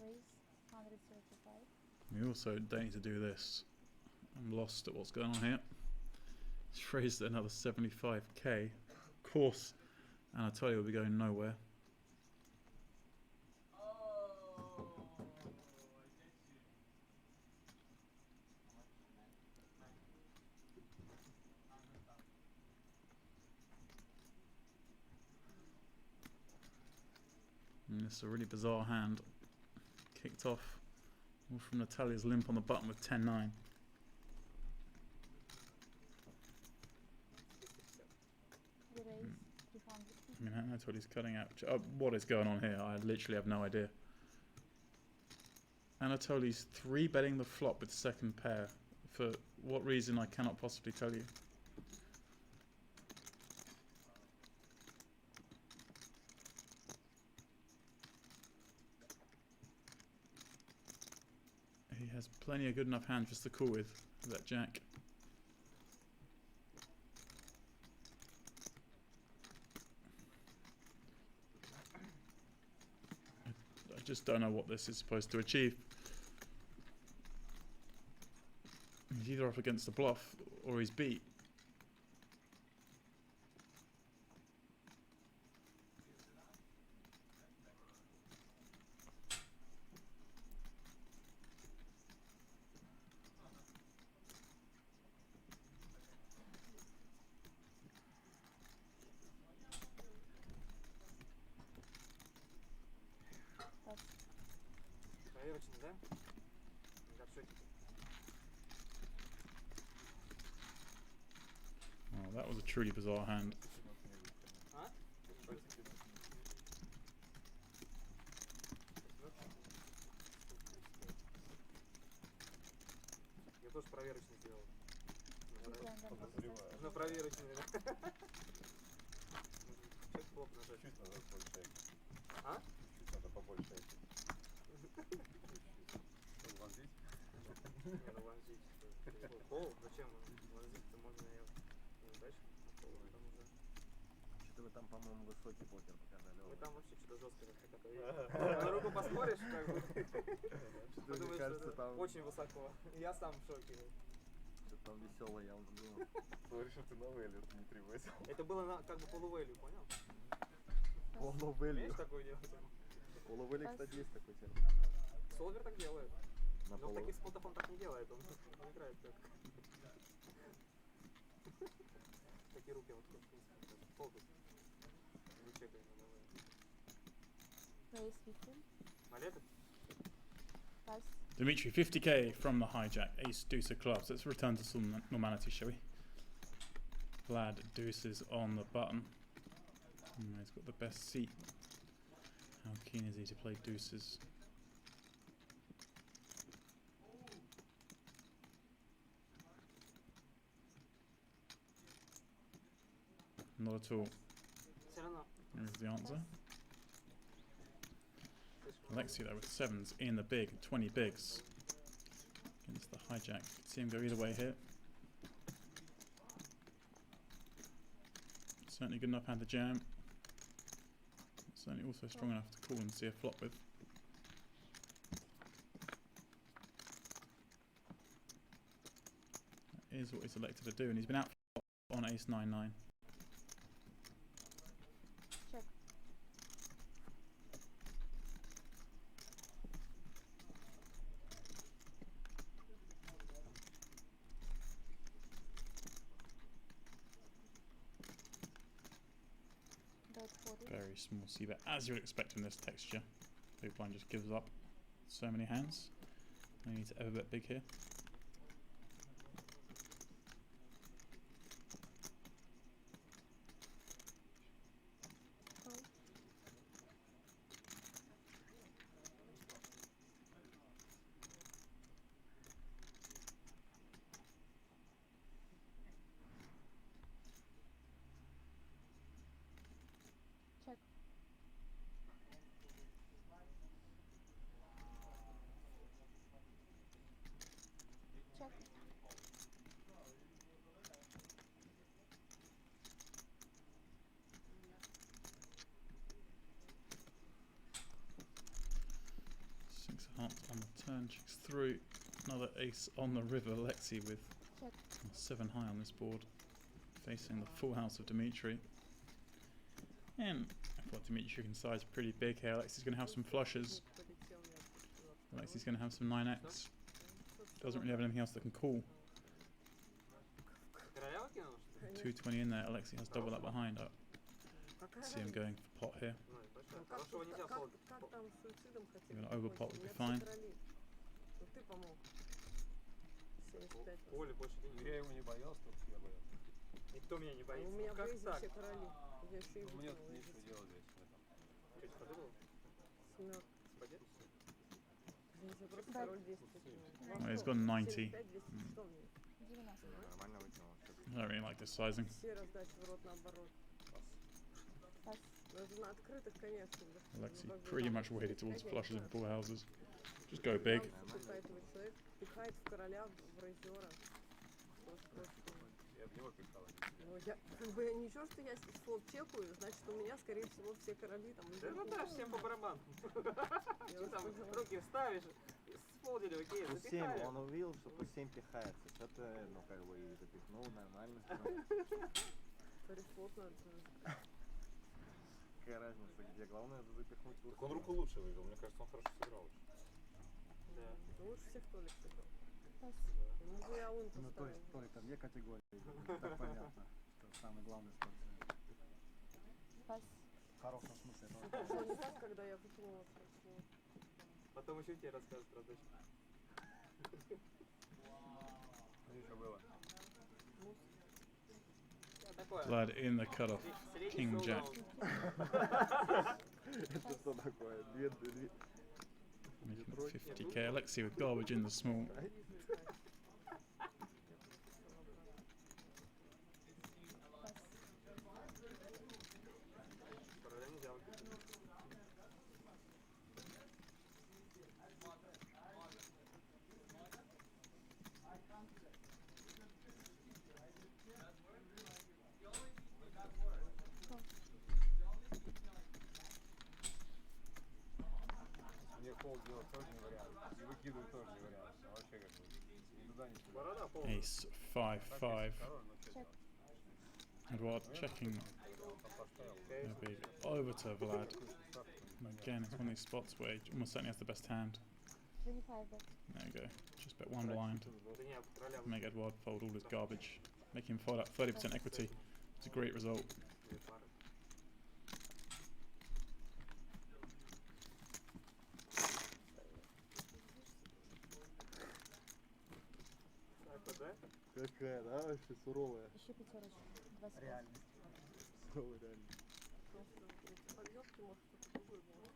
Raise 135. We also don't need to do this. I'm lost at what's going on here. It's raised at another 75k. Of course, Anatoly will be going nowhere. And it's a really bizarre hand. Kicked off all from Natalia's limp on the button with 10-9. We raise 300. I mean, that's what he's cutting out. What is going on here? I literally have no idea. Anatoly's 3-betting the flop with second pair. For what reason, I cannot possibly tell you. He has plenty of good enough hands just to call with that jack. I just don't know what this is supposed to achieve. He's either up against the bluff or he's beat. Проверочный, да? Да, в шоке. Oh, that was a truly bizarre hand. А? Я тоже проверочный сделал. На проверочный, да? Чек флоп нажать. Чуть надо побольше. А? Чуть надо побольше. Вонзить? Не, ну вонзить. Пол? Зачем вонзить-то? Можно я удачно на пол, там уже. Что-то вы там, по-моему, высокий покер показали. Мы там вообще что-то жесткое как-то. На руку поспоришь, как бы. Подумаешь, кажется, что там- очень высоко. Я сам в шоке. Что-то там веселое явно было. Смотри, что ты на вэлью не привозил. Это было на как бы полувэлью, понял? Полувэлью. Умеешь такое делать? Полувэлью, кстати, есть такой термин. Солвер так делает. На Но в полу. таких спотах он так не делает, он играет так. Такие руки вот, в принципе, полбит. Не чекай, давай. Raise 15. Малета? Pass. Dimitri, 50k from the hijack. Ace, deuce of clubs. Let's return to some normality, shall we? Vlad, deuces on the button. He's got the best seat. How keen is he to play deuces? Not at all. Все равно. Here's the answer. Alexi though with sevens in the big, 20 bigs. Against the hijack. See him go either way here. Certainly good enough hand to jam. Certainly also strong enough to call and see a flop with. That is what he's elected to do, and he's been out on ace 9-9. Check. Bet 40. Very small c-bet, as you would expect in this texture. Big blind just gives up so many hands. No need to ever bet big here. Call. Check. Check. Six of hearts on the turn, checks through. Another ace on the river. Lexi with Check. 7 high on this board, facing the full house of Dimitri. And I thought Dimitri can size pretty big here. Alexi's going to have some flushes. Alexi's going to have some 9x. Doesn't really have anything else that can call. Короля выкинул, что ли? 220 in there. Alexi has double up behind. See him going for pot here. Ну, это точно. Хорошего нельзя фолд. Как там с суицидом хотели? We're gonna overpot would be Меня fine. все короли. Ну ты помог. 75. Поле больше денег. Я его не боялся, только я боялся. Никто меня не У боится. меня Ну, как выезде так? все короли. Я еще и Ну, мне выкинула тут нечего выезде. делать здесь. Что, подумал? Семерка. Спадет? Блин, Если просто Да. король 200 кинул. Well, he's got 90. 75, 200, что мне? 90. Нормально выкинул. I don't really like this sizing. Все раздачи в рот наоборот. Пас. Но это на открытых, конечно. Alexi pretty much weighted towards flushes and full houses. Just go big. Пихает его человек, пихает в короля, в рейзера. Я в него пихал. Ну, я, как бы, ничего, что я слот чекаю, значит, у меня, скорее всего, все короли там... Да ну да, всем по барабану. Я Ты там поняла. руки вставишь, с полдели, окей, Плюс 7, запихали. он увидел, что плюс 7 пихается. Что-то, ну, как бы, и запихнул нормально. Парифлот надо. Какая разница, где? Главное, это запихнуть в Так он руку лучше вывел, мне кажется, он хорошо сыграл. Да. Ну, лучше всех Толик сыграл. Пас. Ему бы я ун Ну, то поставил. есть, Толик, там две категории. Так понятно, что самый главный спортсмен. Пас. В хорошем смысле. Что не так, когда я выкинула парифлот. Потом еще тебе расскажут про дочь. Что было? Я такое. Vlad in the cutoff. Средний King Jack. шоу-даун. Это что такое? Две. Making 50k. Alexi with garbage in the small. Короля нельзя выкинуть. Мне пол делать тоже не вариант. И выкидывать тоже не вариант. А вообще как бы никуда не сюда. Борода полная. Ace 5-5. Check. Edward checking a big over to Vlad. And again, it's one of these spots where he almost certainly has the best hand. 25 bet. There you go. Just bet one blind. Да не, короля Make Edward fold all his garbage. Make him fold up 30% equity. It's a great result. две пары. Так, да? Какая, да, вообще суровая. Еще пятерочку. 25. Реальность. Суровая, реально. Просто эти подъемки, может, что-то другое было.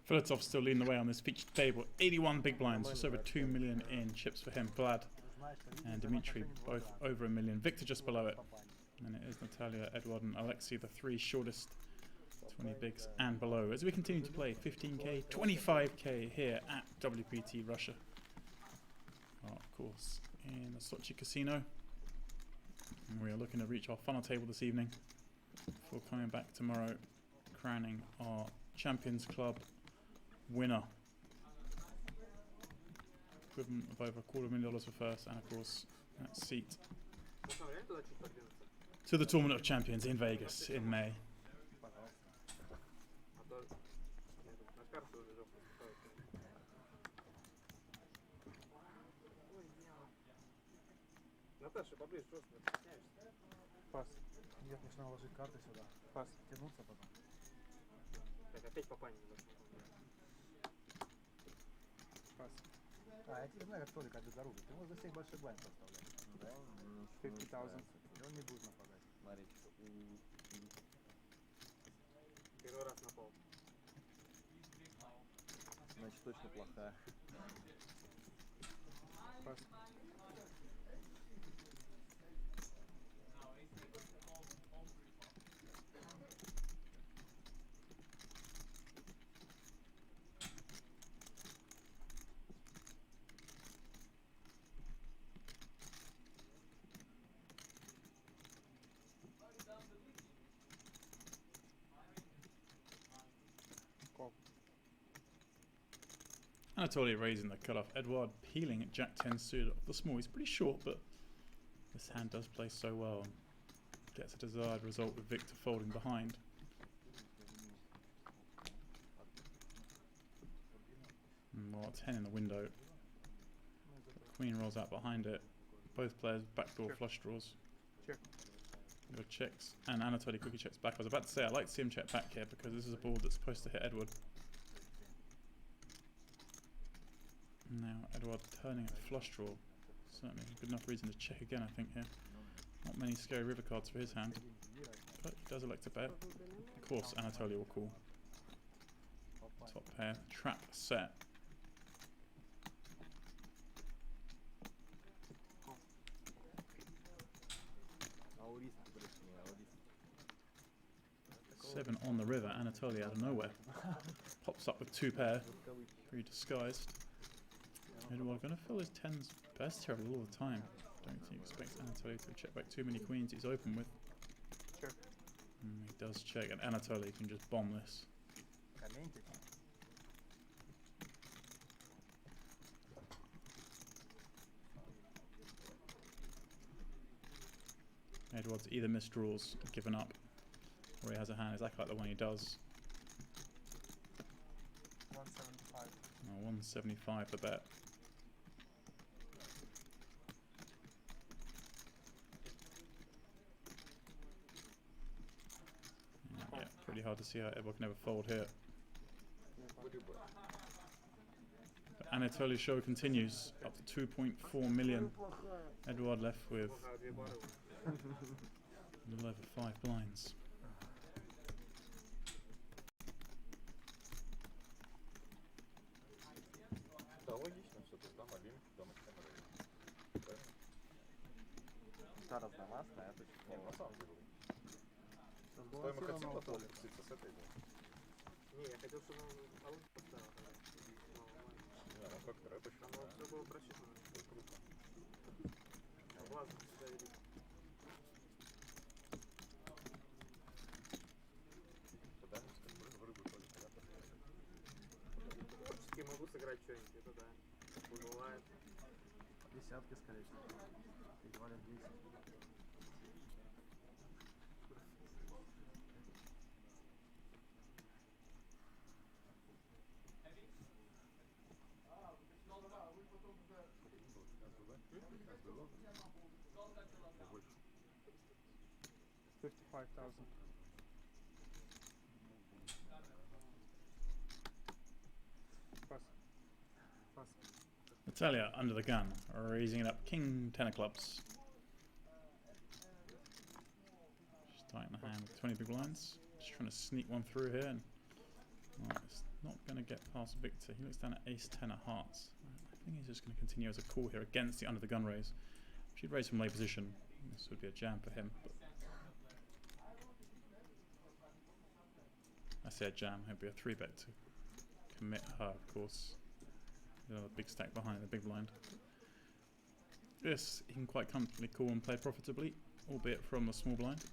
Filatov's still leading the way on this featured table. 81 big blinds, just over 2 million in chips for him. Vlad and Dimitri both over a million. Victor just below it. And it is Natalia, Edward and Alexei, the three shortest 20 bigs and below. As we continue to play 15k, 25k here at WPT Russia. Of course, in the Sochi Casino. And we are looking to reach our final table this evening before coming back tomorrow, crowning our Champions Club winner. Equivalent of over $250,000 for first, and of course, that seat Ну что, реально туда чуть подвинуться? to the Tournament of Champions in Vegas in May. А то я тут на карту уже жопу ставить. Ой, дьявол. Наташа, поближе, просто не стесняешься. Пас. Нет, начинал ложить карты сюда. Пас. Тянуться потом. Так, опять попасть не должно. Пас. А, я тебе знаю, как Толик обезоружит. Ты можешь за всех большой блайнд поставлять. Да? 50,000. И он не будет нападать. Смотри. Первый раз на пол. Значит, точно плохая. Пас. Anatoly raising the cutoff. Edward peeling at Jack 10 suited off the small. He's pretty short, but this hand does play so well. And gets a desired result with Victor folding behind. Well, 10 in the window. Queen rolls out behind it. Both players backdoor flush draws. Check. Your checks, and Anatoly quickly checks back. I was about to say I'd like to see him check back here because this is a board that's supposed to hit Edward. Now Edward turning a flush draw. Certainly a good enough reason to check again, I think, here. Not many scary river cards for his hand. but he does elect to bet. Of course, Anatoly will call. Top pair, trap set. Аурист, точнее, аурист. 7 on the river, Anatoly out of nowhere. Pops up with 2 pair, very disguised. Edward going to fill his 10s best here all the time. Don't think he expects Anatoly to check back too many queens he's open with. Check. He does check, and Anatoly can just bomb this. Комментить. Edward's either misdraws, given up, or he has a hand exactly like the one he does. 175. 175 the bet. Yeah, pretty hard to see how Edward can ever fold here. But Anatoly's show continues, up to 2.4 million. Edward left with a little over 5 blinds. Да, логично все, то есть дама лимит, дама камеры. Правильно? Та разномастная, это что? Нет, на самом деле. Что ему хотел потом опуститься с этой, да? Не, я хотел, чтобы он алын поставил. Не, ну как рэп еще. Там все было просчитано. Круто. Глаз всегда велик. Тогда не скажу, в рыбу тоже понятно. Творчески могу сыграть что-нибудь, это да. Бывает. Десятки, скорее всего. Едва ли 10. Больше. 55,000. Pass. Pass. Natalia under the gun, raising it up, king 10 of clubs. Just tighten the hand with 20 big blinds. Just trying to sneak one through here. And, well, it's not going to get past Victor. He looks down at ace 10 of hearts. I think he's just going to continue as a call here against the under the gun raise. If he'd raise from late position, this would be a jam for him. But I say a jam, it'd be a 3-bet to commit her, of course. Another big stack behind the big blind. This he can quite comfortably call and play profitably, albeit from a small blind.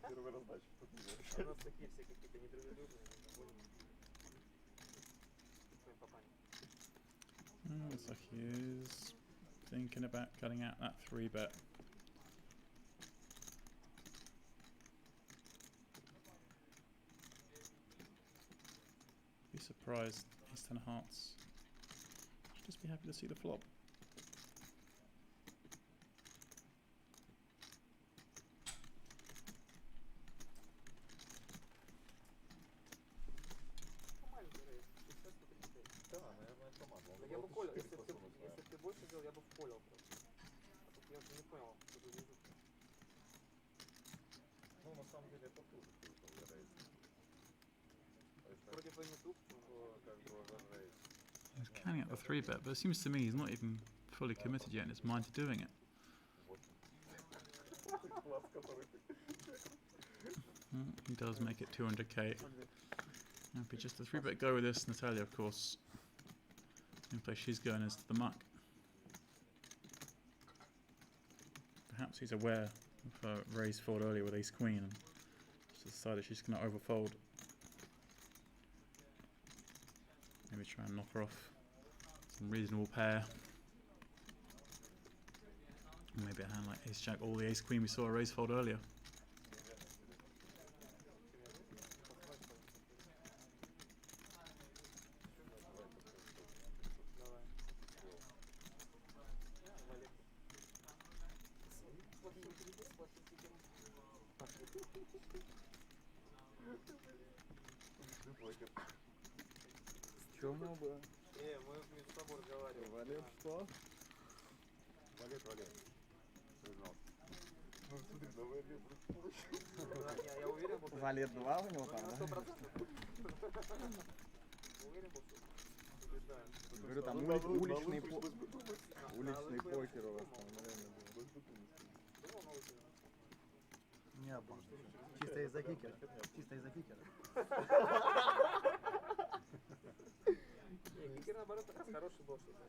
Первый раздача тут не было. У нас такие все какие-то недружелюбные, недовольные. Своим попанием. Looks like he is thinking about cutting out that 3-bet. Be surprised, ace 10 of hearts. Should just be happy to see the flop. Маленький рейс, 50-135. Да, наверное, помогло. Но я бы колил, если бы ты больше сделал, я бы вколил просто. А тут я уже не понял, что тут лежит. Ну, на самом деле, это тоже круто, рейс. Вроде бы не тут, Как бы рейс. He's counting out the 3-bet, but it seems to me he's not even fully committed yet in his mind to doing it. Класс, который ты. He does make it 200k. Happy just a 3-bet go with this. Natalia, of course. The only place she's going is to the muck. Perhaps he's aware of her raise fold earlier with ace queen and just decided she's going to overfold. Maybe try and knock her off some reasonable pair. Or maybe a hand like ace jack or the ace queen we saw a raise fold earlier. Что у него было? Мы между собой разговариваем. Валет что? Валет. Признался. Ну, смотри, давай Я уверен был, что... Валет 2 у него там, На да? 100%. Уверен был, что... побеждаю. Говорю, там уличный покер у вас там реально был. Думал, новый сезон. Не обман. Чисто из-за кикера. Чисто из-за кикера. Не, кикер наоборот как раз хороший был, что-то.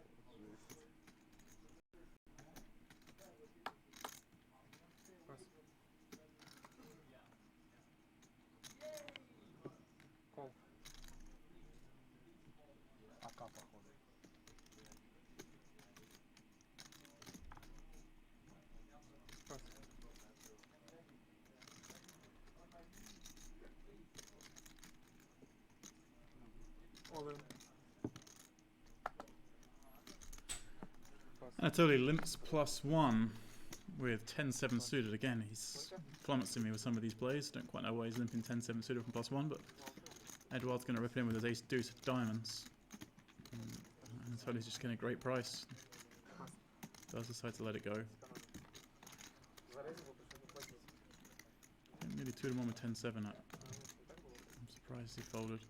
Кол. АК, походу. Anatoly limps +1 with 10-7 suited. Again, he's flummoxing me with some of these plays. Don't quite know why he's limping 10-7 suited from +1, but Eduard's going to rip it in with his ace deuce of diamonds. Anatoly's just getting a great price. Does decide to let it go. Nearly 2 to 1 with 10-7 up. I'm surprised he folded.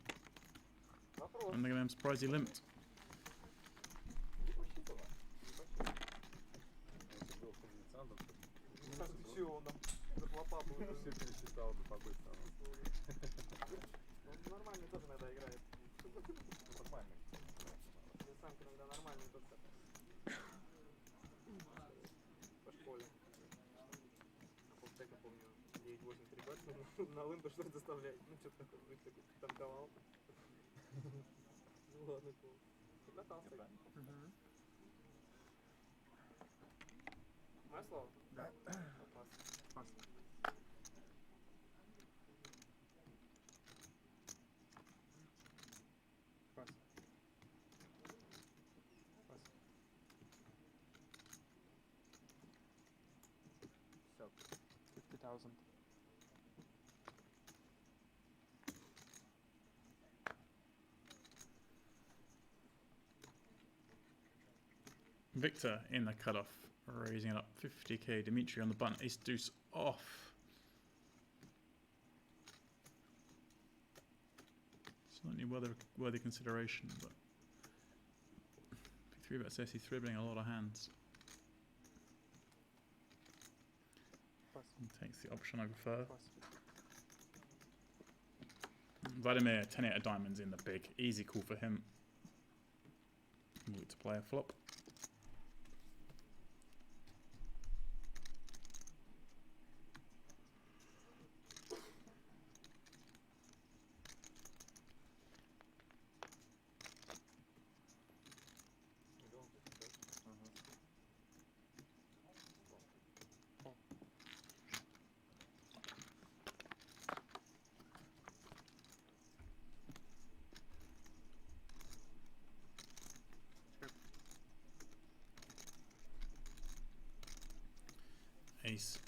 And again, I'm surprised he limped. Все пересчитал бы по-быстрому. Он нормально тоже иногда играет. Нормально. Сам иногда нормально только по школе. А полстека, помню, 9-8 3 на лымбе что-то доставлять. Ну, что-то такое, быть такой, танковал. Ну ладно, cool. Катался. Мое слово? Да. Пас. Все. 50,000. Victor in the cutoff, raising it up 50k. Dimitri on the button, ace deuce off. Certainly worthy consideration, but if he 3 bets this, he's dribbling a lot of hands. And takes the option I prefer. Vladimir, 10-8 of diamonds in the big. Easy call for him. Look to play a flop.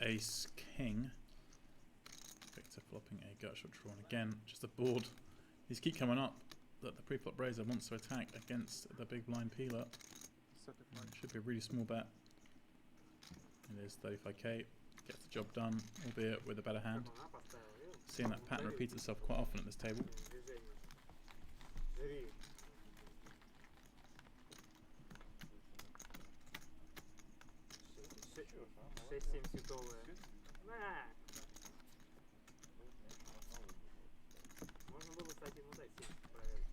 Ace, king. Victor flopping a gut shot drawn again. Just a board. These keep coming up that the pre-flop raiser wants to attack against the big blind peeler. Should be a really small bet. It is 35k. Gets the job done, albeit with a better hand. Seeing that pattern repeats itself quite often at this table. 6-7 световые. На! Можно было, кстати, ему дать 7 проверить.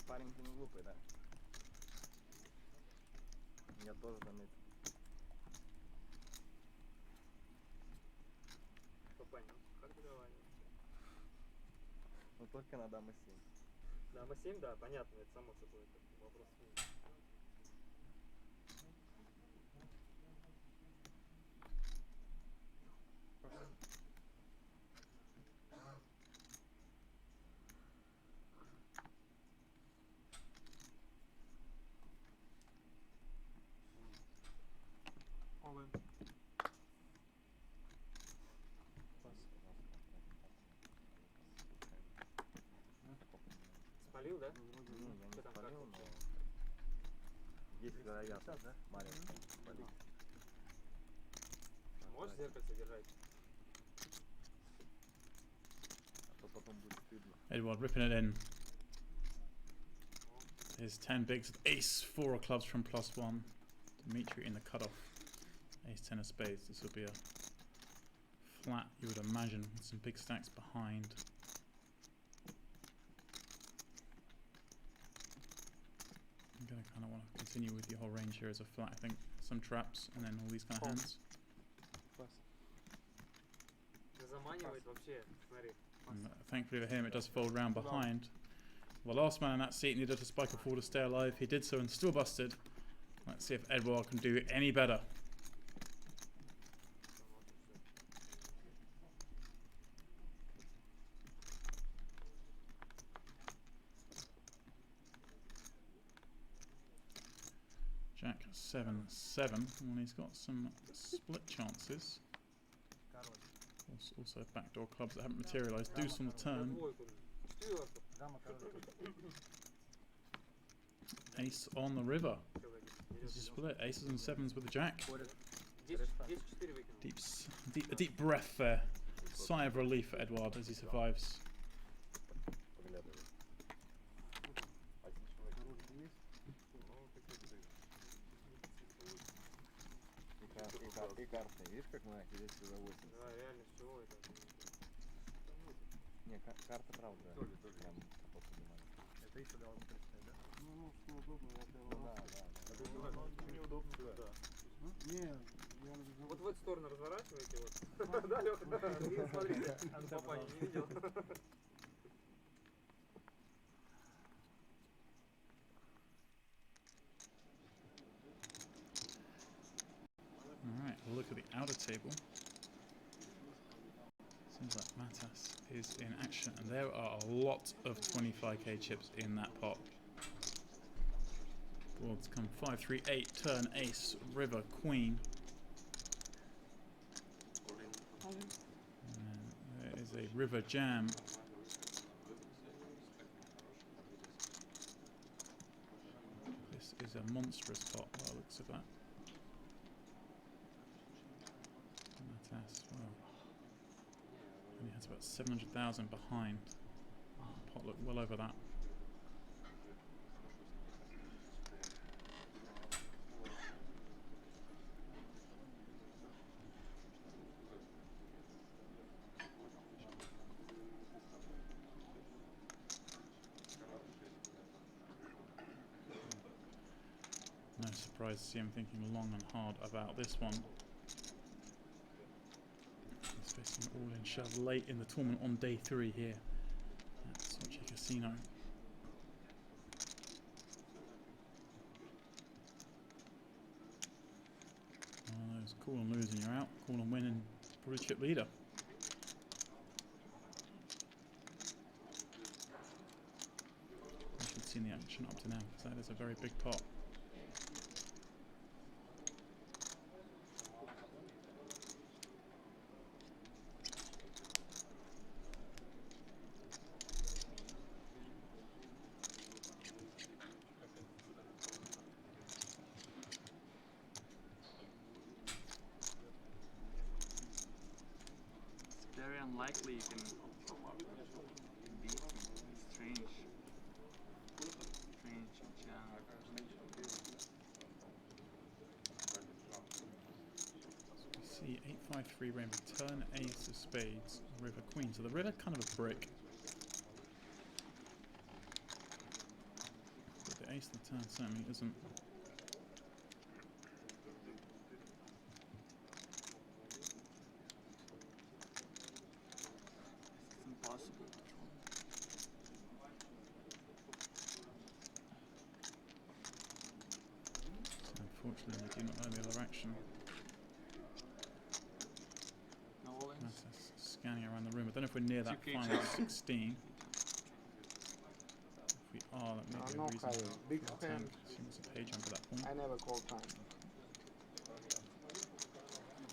Парень-то не глупый, да? Я тоже заметил. Кто понял? Как договариваться? Но только на дама 7. Дама 7, да, понятно, это само собой, это вопрос нет. спалил, да? Не, я не Что там, как спалил, вообще? но есть вероятность маленькая спалить. Можешь зеркальце держать? А то потом будет стыдно. Edward ripping it in. His 10 bigs with ace 4 of clubs from +1. Dimitri in the cutoff. Ace 10 of spades. This will be a flat, you would imagine, with some big stacks behind. I'm gonna kind of want to continue with your whole range here as a flat. I think some traps and then all these kind of hands. Заманивает вообще, смотри. And thankfully for him, it does fold round behind. The last man in that seat needed to spike a 4 to stay alive. He did so and still busted. Let's see if Edouard can do any better. Jack 7-7. Well, he's got some split chances. Also backdoor clubs that haven't materialised. Deuce on the turn. Двойку. Четверку. Дама, король. Ace on the river. Человек. This is split. Aces and sevens with the jack. 10-4 выкинул. A deep breath there. Sigh of relief for Edouard as he survives. И карты, видишь, как мы здесь за 8? Да, реально, всего это. Не, карта правда. Прям капот поднимает. Это еще должно представить, да? Ну, что удобно, я прямо... Да. Неудобно, да. Не, я Вот в эту сторону разворачиваете, вот. Да, Лёха, да. И смотрите, папа не видел. Alright, look at the outer table. Seems like Matas is in action, and there are a lot of 25k chips in that pot. Boards come 5-3-8, turn ace, river, queen. And there is a river jam. This is a monstrous pot by the looks of that. Matas, well, only has about 700,000 behind. Pot looked well over that. No surprise to see him thinking long and hard about this one. He's facing an all-in shove late in the tournament on day 3 here at Sochi Casino. One of those call and lose and you're out, call and win and probably chip leader. You should see the action up to now, because that is a very big pot. Very unlikely you can beat him. Strange. Strange jam. So we see 8-5-3 rainbow, turn ace of spades, river queen. So the river kind of a brick. But the ace of the turn certainly isn't. It's impossible. So unfortunately we do not know the other action. No all-ins. Matas scanning around the room. I don't know if we're near that 2K final check. 16. If we are, that may be a no reason higher. Big to hand. attempt. Seems a page under that point. I never call time.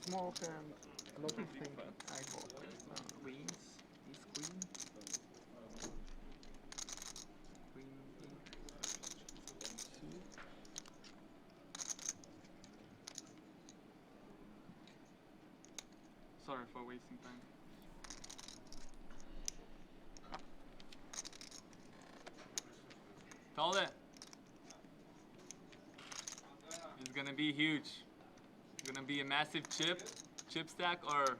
Small hand, a lot of thinking. I call. Queens. He's queen. Queen. Sorry for wasting time. Told it. It's gonna be huge. It's gonna be a massive chip stack or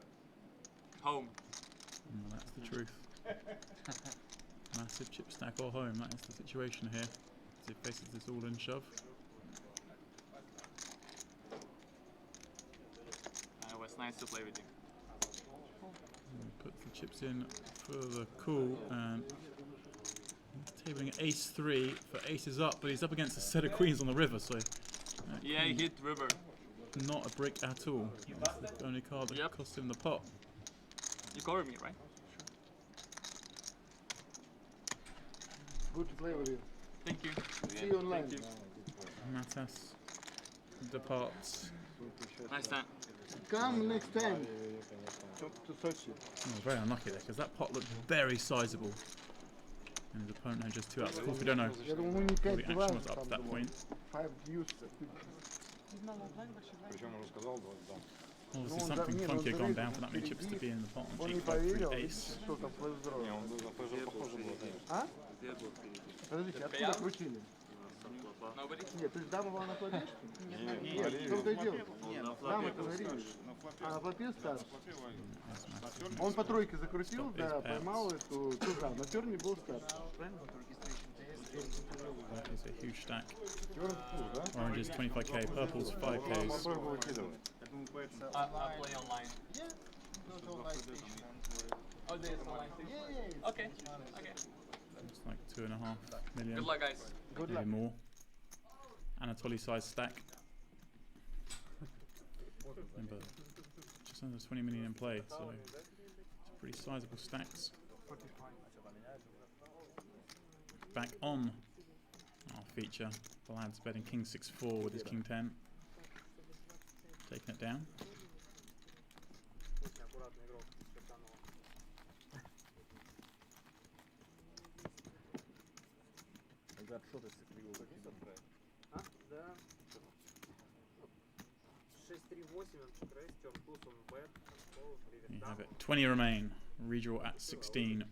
home. That's the truth. Massive chip stack or home, that is the situation here. As he faces this all-in shove. It was nice to play with you. And puts the chips in for the call and tabling ace-3 for aces up, but he's up against a set of queens on the river, so Yeah, he hit river. not a brick at all. That's the only card that cost him the pot. You covered me, right? Good to play with you. Thank you. See you online. Thank you. Matas departs. Nice time. Come next time to Sochi. Oh, very unlucky there, because that pot looked very sizable. And his opponent had just 2 outs. Of course, we don't know Я думаю, не what the 5-2, action was up там to that было. point. 5 views. Причем уже сказал, да. Obviously, он something не, funky had gone он down for that many chips to be in the pot. Он On не 8-5-3 поверил, ace. что там Не, произошло. он был на ПЖ похоже был, конечно. А? Подождите, откуда крутили? Nobody? Нет, то есть дама была на флопе? Нет, Нет, в том-то и дело. Дама говорили. А на флопе старше. Он по тройке закрутил, да, поймал эту туза. На терне был старше. That is a huge stack. Черный тур, да? Orange is 25k, purple's 5ks. Попробуй выкидывать. I play online. Oh, there's online too? Okay. Okay. It's like 2.5 million. Good luck, guys. Maybe more. Anatoly size stack. Remember, just under 20 million in play, so it's pretty sizable stacks. Back on our feature, the lad's betting king 6-4 with his king 10. Taking it down. Очень аккуратный игрок. Шиканова. Ребят, что ты сыграл какие-то? А? Да. 6-3-8 он чекрейс, черт туз он бэт. You have it. 20 remain. Redraw at 16.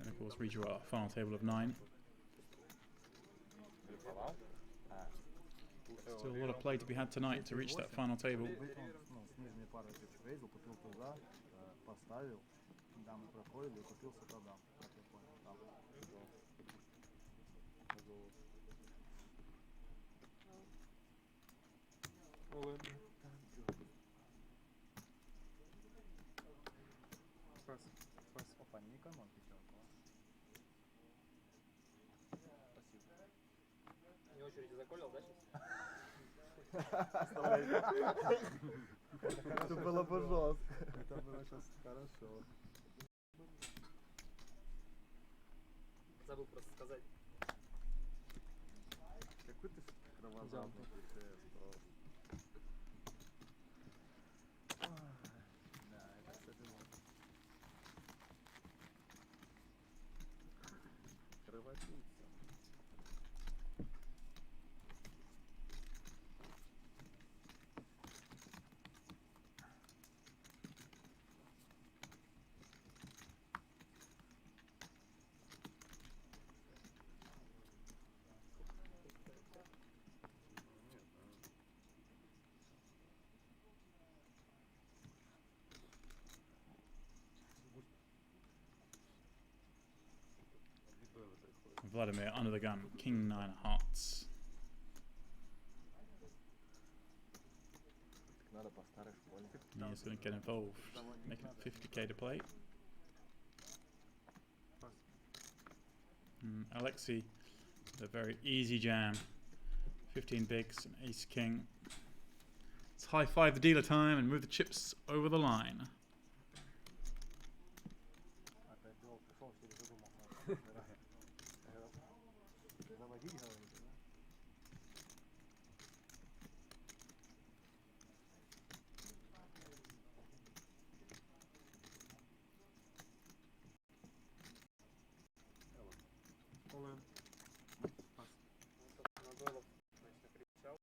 And of course, redraw at a final table of 9. Still a lot of play to be had tonight to reach that final table. С нижней пары рейзил, купил туза, поставил, дамы проходили, купил сатадам, как я понял, там. Опа, не экономь пятерку. Не очереди заколил, да, сейчас? Это было бы жестко. Это было сейчас хорошо. Забыл просто сказать. Какой ты кровожадный ПТС просто. Да, это, кстати, можно. Кровопийца. Vladimir under the gun, king 9 hearts. Надо по старой школе. He's going to get involved, making it 50k to play. Alexei, a very easy jam. 15 bigs, and ace king. Let's high five the dealer time and move the chips over the line. Заводить, говорите, да? На дуэлов, значит, накричал.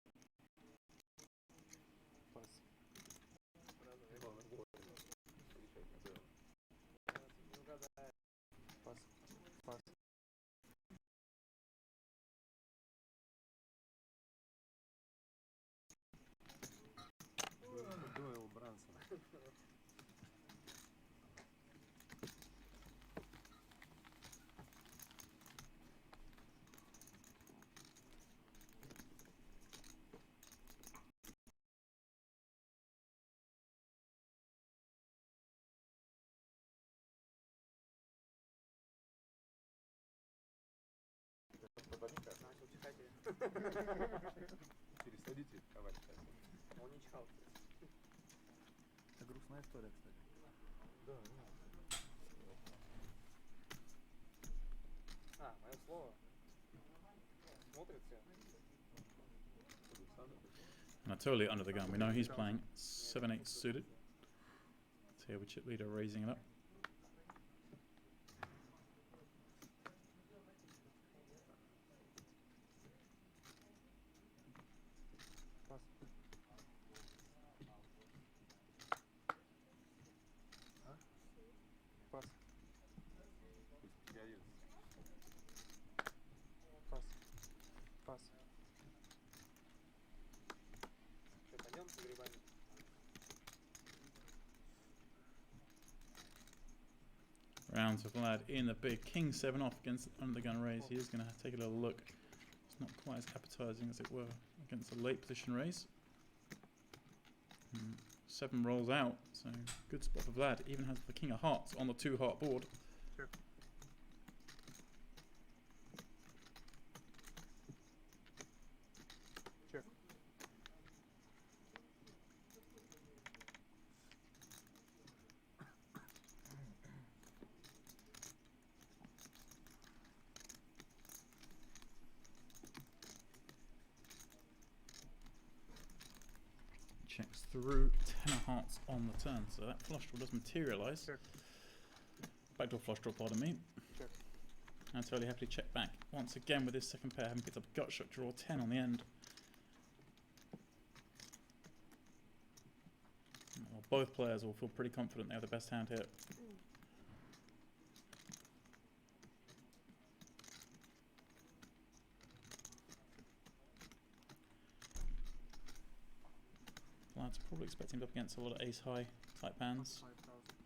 Пересадите ковать. Он не чихал, кстати. Это грустная история, кстати. Да, мое слово. Смотрите. And totally under the gun. We know he's playing 7-8 suited. So here with chip leader raising it up. Пас. Я Пас. Пас. Что, пойдем с грибами? Rounds of Vlad in the big king 7 off against under the gun raise. He is going to take a little look. It's not quite as appetizing as it were against a late position raise. 7 rolls out, so good spot for Vlad. Even has the king of hearts on the 2 heart board. Check. Check. Checks through 10 of hearts on the turn, so that flush draw does materialise. Check. Backdoor flush draw, pardon me. Check. And totally happily check back once again with this second pair, having picked up a gut shot draw 10 on the end. Well, both players will feel pretty confident they have the best hand here. Vlad's probably expecting up against a lot of ace-high type hands.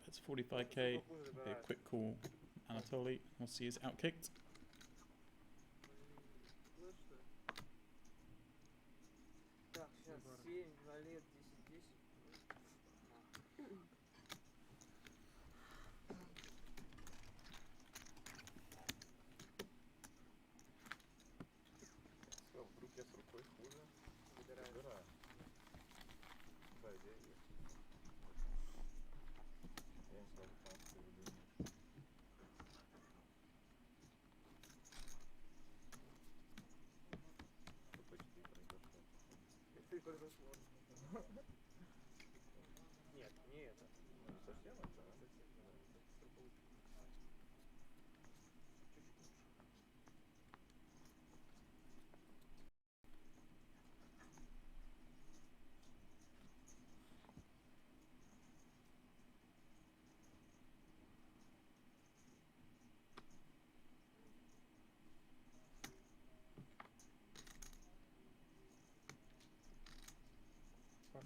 It's 45k, be a quick call. Anatoly, we'll see is outkicked. Так, сейчас 7, валет, 10, 10. Все, вдруг я с рукой хуже. Выбираю. Да, я есть. Я не смогу там поведение. Что почти произошло. Это и произошло. Нет, не это. Не совсем это, а? Пас.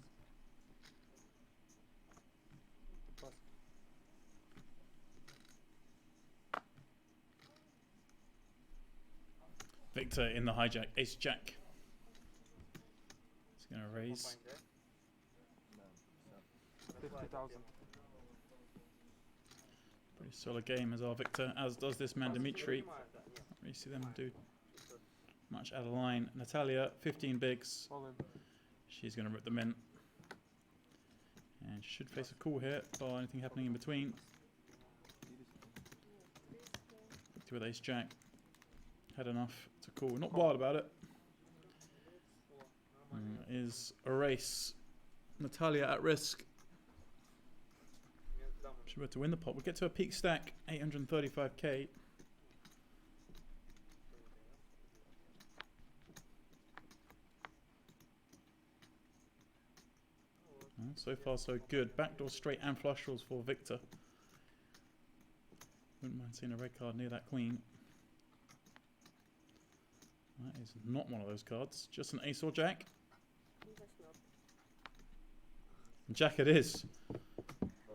Пас. Victor in the hijack, ace jack. He's going to raise. Компания, да? 50,000. Pretty solid game as our Victor, as does this man Dimitri. Понимаю, да, нет. Don't really see them do much out of line. Natalia, 15 bigs. All in. She's going to rip them in. And she should face a call here, bar anything happening in between. Victor with ace jack. Had enough to call. Not wild about it. Is a race. Natalia at risk. Should be able to win the pot. We'll get to a peak stack, 835k. Well, so far so good. Backdoor straight and flush draws for Victor. Wouldn't mind seeing a red card near that queen. That is not one of those cards. Just an ace or jack. Jack it is.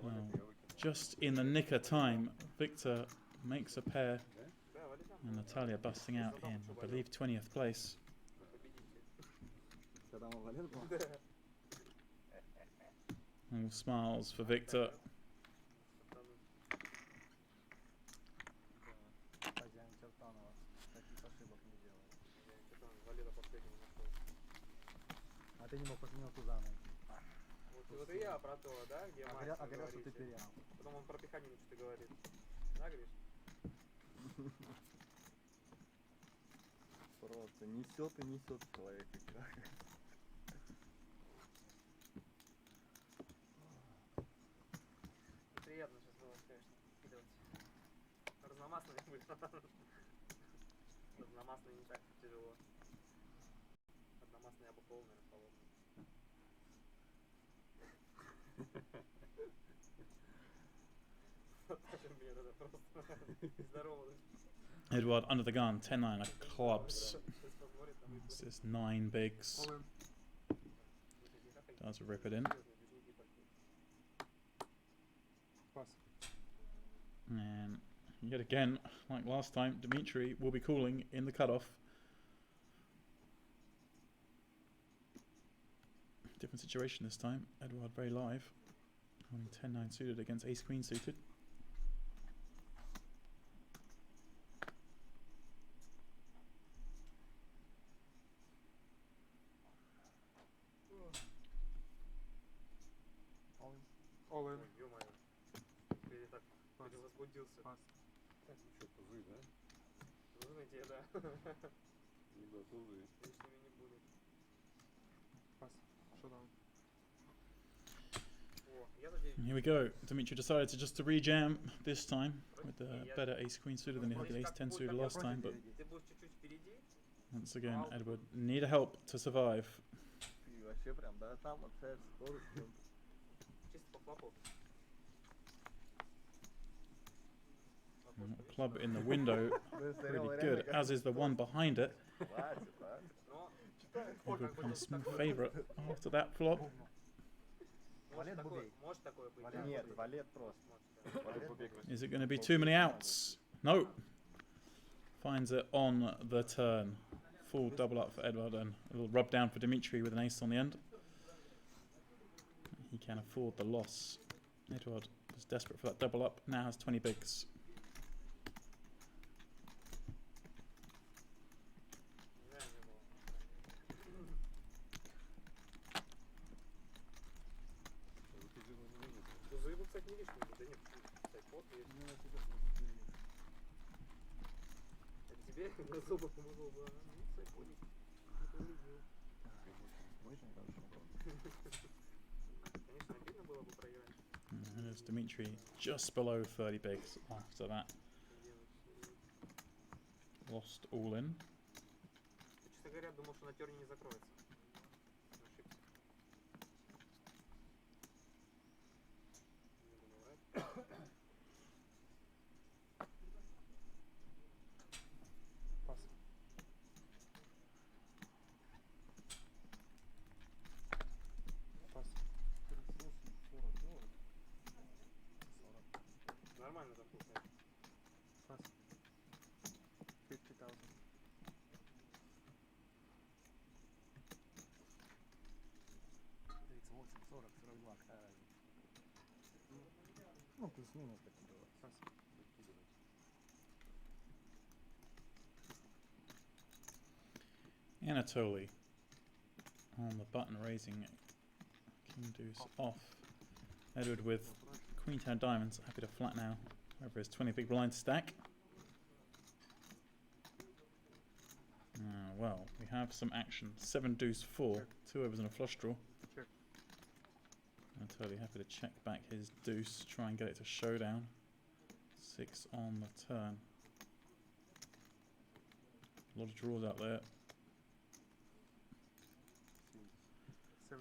Well, just in the nick of time, Victor makes a pair. And Natalia busting out in, I believe, 20th place. All smiles for Victor. ты не мог поменял туда найти. Вот и я про то, да, где А мастер говорят, что ты говорите. терял. Потом он про Пиханина что-то говорит. Да, Гриш? Просто несет и несет человек. Приятно сейчас было, конечно, скидывать. Разномастные были. Разномастные не так тяжело. Одномастные я бы полный холодный. Edward under the gun, 10-9 of clubs. This is 9 bigs. Does rip it in. And yet again, like last time, Dimitri will be calling in the cutoff. Different situation this time. Edward very live. Holding 10-9 suited against ace-queen suited. All in. Ё-моё. Ты так возбудился. Ну что, тузы, да? Нужны тебе, да. Ну да, тузы. Лишними не буду. Here we go. Dimitri decided to just to rejam this time with a better ace-queen suited than he had the ace-10 suited last time, but once again, Edward need help to survive. Club in the window, really good, as is the one behind it. Edward becomes favourite after that flop. Is it going to be too many outs? No. Finds it on the turn. Full double up for Edward and a little rub down for Dimitri with an ace on the end. He can afford the loss. Edward is desperate for that double up, now has 20 bigs. Особо помогло бы. Конечно, обидно было бы проиграть. And it's Dimitri just below 30 bigs after that. Lost all in. Честно говоря, думал, что на терне не закроется. Ошибся. Нормально запускает. 50,000. Ну, плюс-минус так и было. Anatoly on the button raising king deuce off. Edward with queen 10 diamonds, happy to flat now over his 20 big blind stack. Well, we have some action. 7 deuce 4, 2 overs and a flush draw. Sure. Anatoly happy to check back his deuce, try and get it to showdown. 6 on the turn. A lot of draws out there.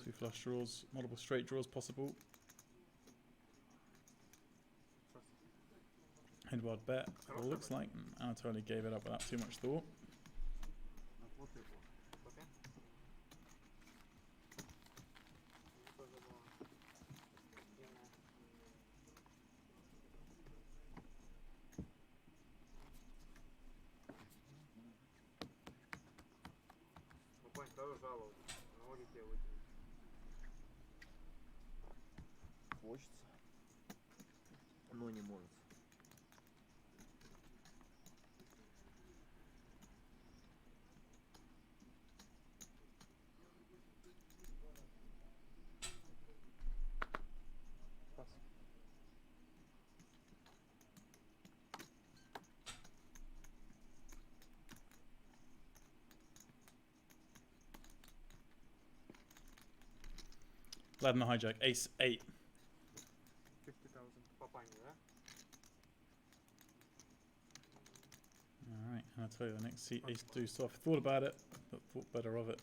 2 flush draws, multiple straight draws possible. Edward bet, well, looks like Anatoly gave it up without too much thought. Хочется, но не может. Vlad and the hijack, ace 8. 50,000 по пане, да? Alright, and I'll tell you the next seat, ace deuce off. Thought about it, but thought better of it.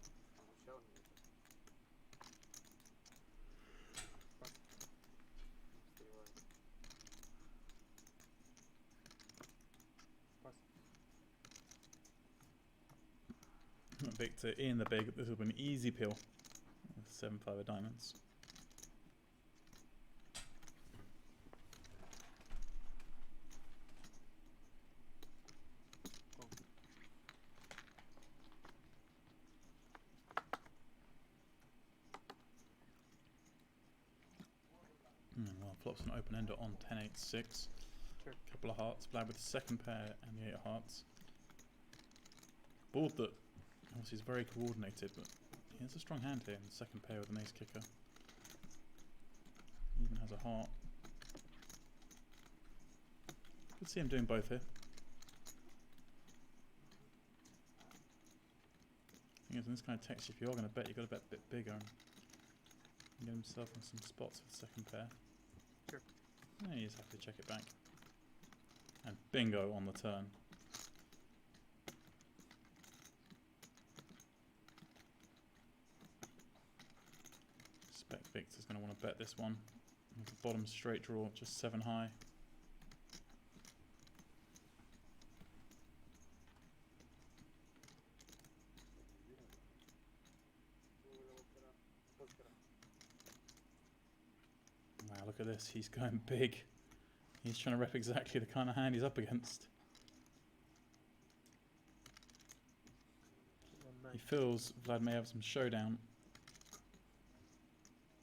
Звучало мне это. Встреваю. Victor in the big, this will be an easy peel. 7-5 of diamonds. Well, flops an open ender on 10-8-6. Check. Couple of hearts. Vlad with the second pair and the 8 of hearts. Board that obviously is very coordinated, but he has a strong hand here in the second pair with an ace kicker. He even has a heart. Could see him doing both here. Thing is, in this kind of text, if you are going to bet, you've got to bet a bit bigger and get himself in some spots with the second pair. Check. Yeah, you just have to check it back. And bingo on the turn. Spec Victor's going to want to bet this one. With the bottom straight draw, just 7 high. Wow, look at this, he's going big. He's trying to rep exactly the kind of hand he's up against. He feels Vlad may have some showdown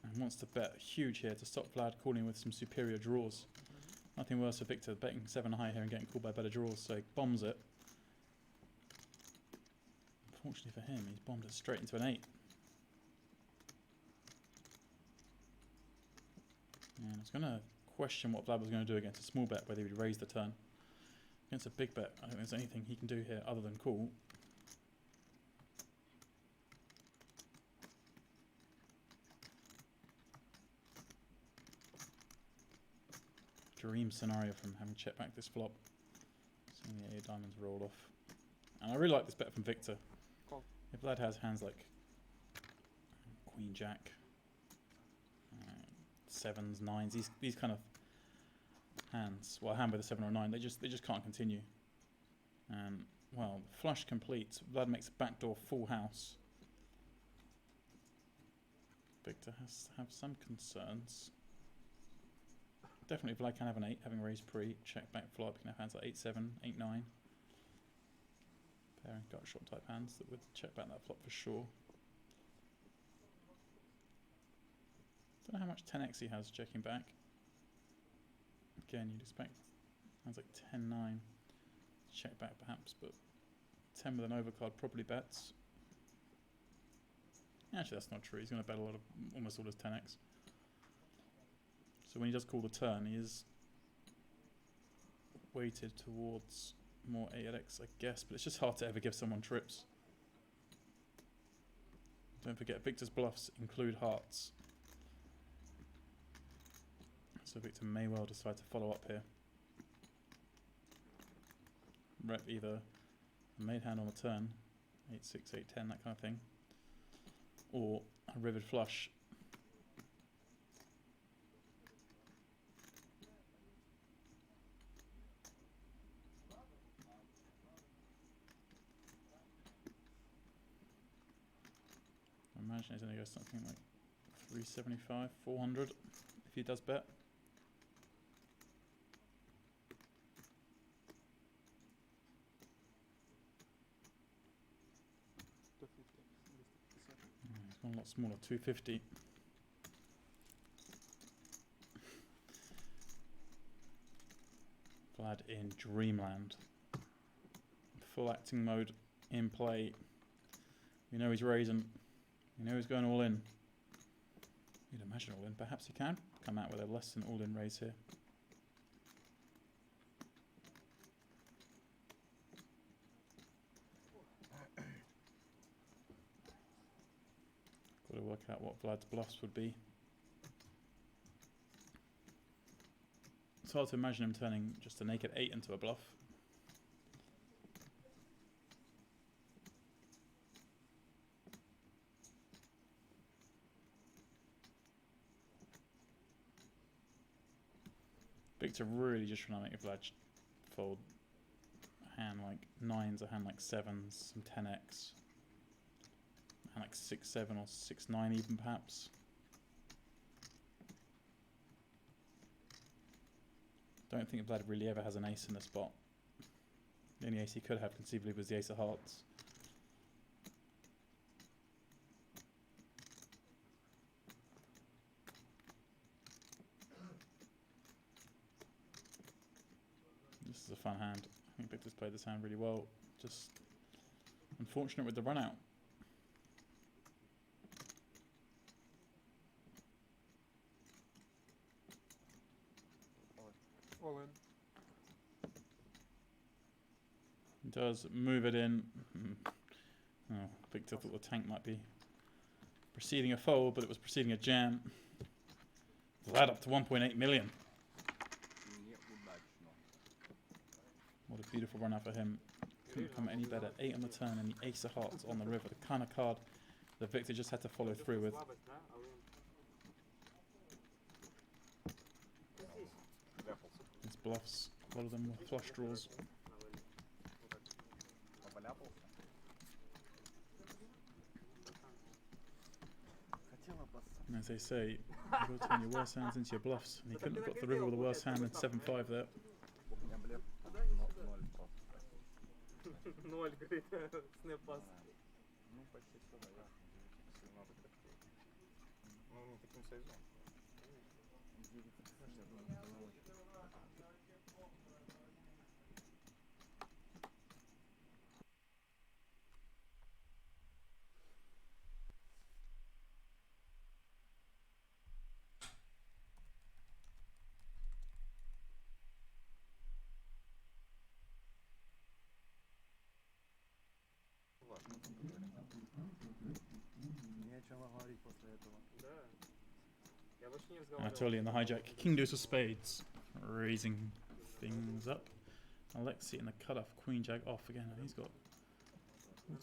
and wants to bet huge here to stop Vlad calling with some superior draws. Nothing worse for Victor betting 7 high here and getting called by better draws, so he bombs it. Unfortunately for him, he's bombed it straight into an 8. And I was going to question what Vlad was going to do against a small bet, whether he would raise the turn. Against a big bet, I don't think there's anything he can do here other than call. Dream scenario from having checked back this flop. Seeing the 8 diamonds roll off. And I really like this bet from Victor. Call. If Vlad has hands like Queen Jack, 7s, 9s, these kind of hands, well, a hand with a 7 or a 9, they just can't continue. And well, flush complete. Vlad makes a backdoor full house. Victor has to have some concerns. Definitely Vlad can have an 8, having raised pre, check back flop. He can have hands like 8-7, 8-9. Pair and gut shot type hands that would check back that flop for sure. Don't know how much 10x he has checking back. Again, you'd expect hands like 10-9 check back perhaps, but 10 with an overcard probably bets. Actually, that's not true. He's going to bet a lot of almost all his 10x. So when he does call the turn, he is weighted towards more 8x, I guess, but it's just hard to ever give someone trips. Don't forget, Victor's bluffs include hearts. So Victor may well decide to follow up here. Rep either a made hand on the turn, 8-6, 8-10, that kind of thing, or a rivered flush. I imagine he's going to go something like 375, 400 if he does bet. It's gone a lot smaller, 250. Vlad in dreamland. Full acting mode in play. We know he's raising. We know he's going all in. You'd imagine all in. Perhaps he can come out with a less than all in raise here. Got to work out what Vlad's bluffs would be. It's hard to imagine him turning just a naked 8 into a bluff. Victor really just trying to make Vlad fold a hand like 9s, a hand like 7s, some 10x, a hand like 6-7 or 6-9 even perhaps. Don't think Vlad really ever has an ace in the spot. The only ace he could have conceivably was the ace of hearts. This is a fun hand. I think Victor's played this hand really well. Just unfortunate with the run out. All in. He does move it in. Oh, Victor thought the tank might be preceding a fold, but it was preceding a jam. Vlad up to 1.8 million. What a beautiful run out for him. Couldn't come any better. 8 on the turn and the ace of hearts on the river. The kind of card that Victor just had to follow through with. His bluffs, a lot of them were flush draws. And as they say, you've got to turn your worst hands into your bluffs. And he couldn't have got the river with the worst hand in 7-5 there. Ноль, говорит, снэп-пас. Ну, почти что, да. Если надо как-то. Ну, не таким сайзом. 9, я думаю, это на очень. Не о чем говорить после этого. Да. Я вообще не разговаривал. Anatoly in the hijack. King deuce of spades. Raising things up. Alexei in the cutoff. Queen jack off again. And he's got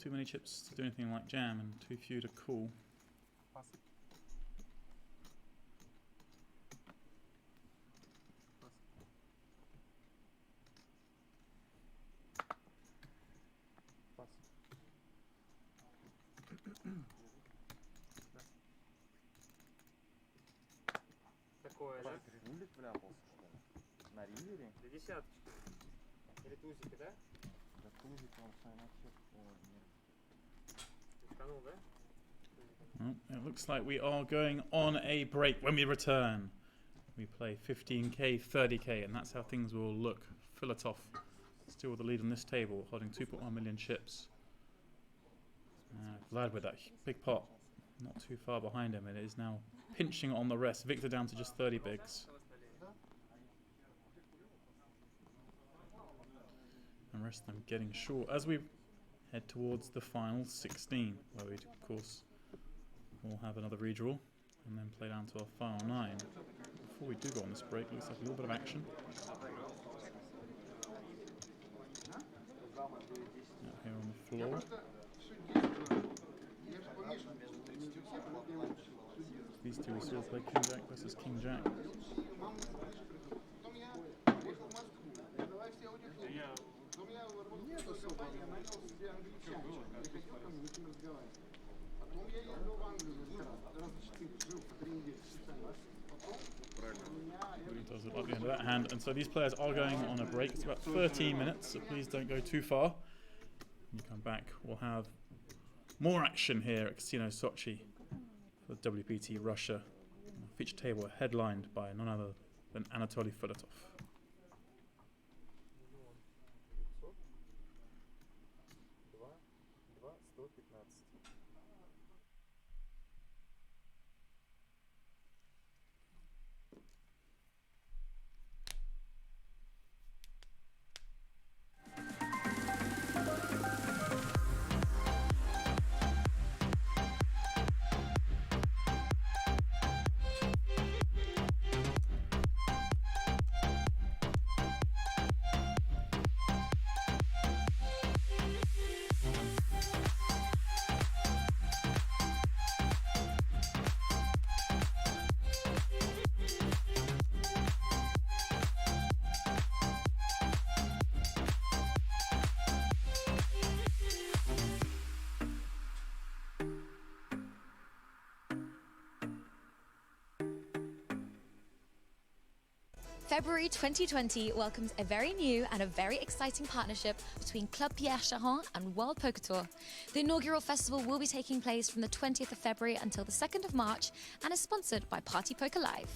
too many chips to do anything like jam and too few to call. Такое, да? Рулик вляпался, что ли? На ривере? Для десяточки. Или тузики, да? Да тузик он сам вообще. Ой, нет. Утканул, да? Well, it looks like we are going on a break. When we return, we play 15k, 30k, and that's how things will look. Filatov still with the lead on this table, holding 2.1 million chips. Vlad with that big pot, not too far behind him. It is now pinching on the rest. Victor down to just 30 bigs. And the rest of them getting short as we head towards the final 16, where we, of course, will have another redraw and then play down to our final 9. Before we do go on this break, looks like a little bit of action. Out here on the floor. These two we saw play King Jack versus King Jack. Does look like the end of that hand, and so these players are going on a break. It's about 13 minutes, so please don't go too far. When you come back, we'll have more action here at Casino Sochi for WPT Russia. Feature table headlined by none other than Anatoly Filatov. February 2020 welcomes a very new and a very exciting partnership between Club Pierre Charon and World Poker Tour. The inaugural festival will be taking place from the 20th of February until the 2nd of March and is sponsored by Party Poker Live.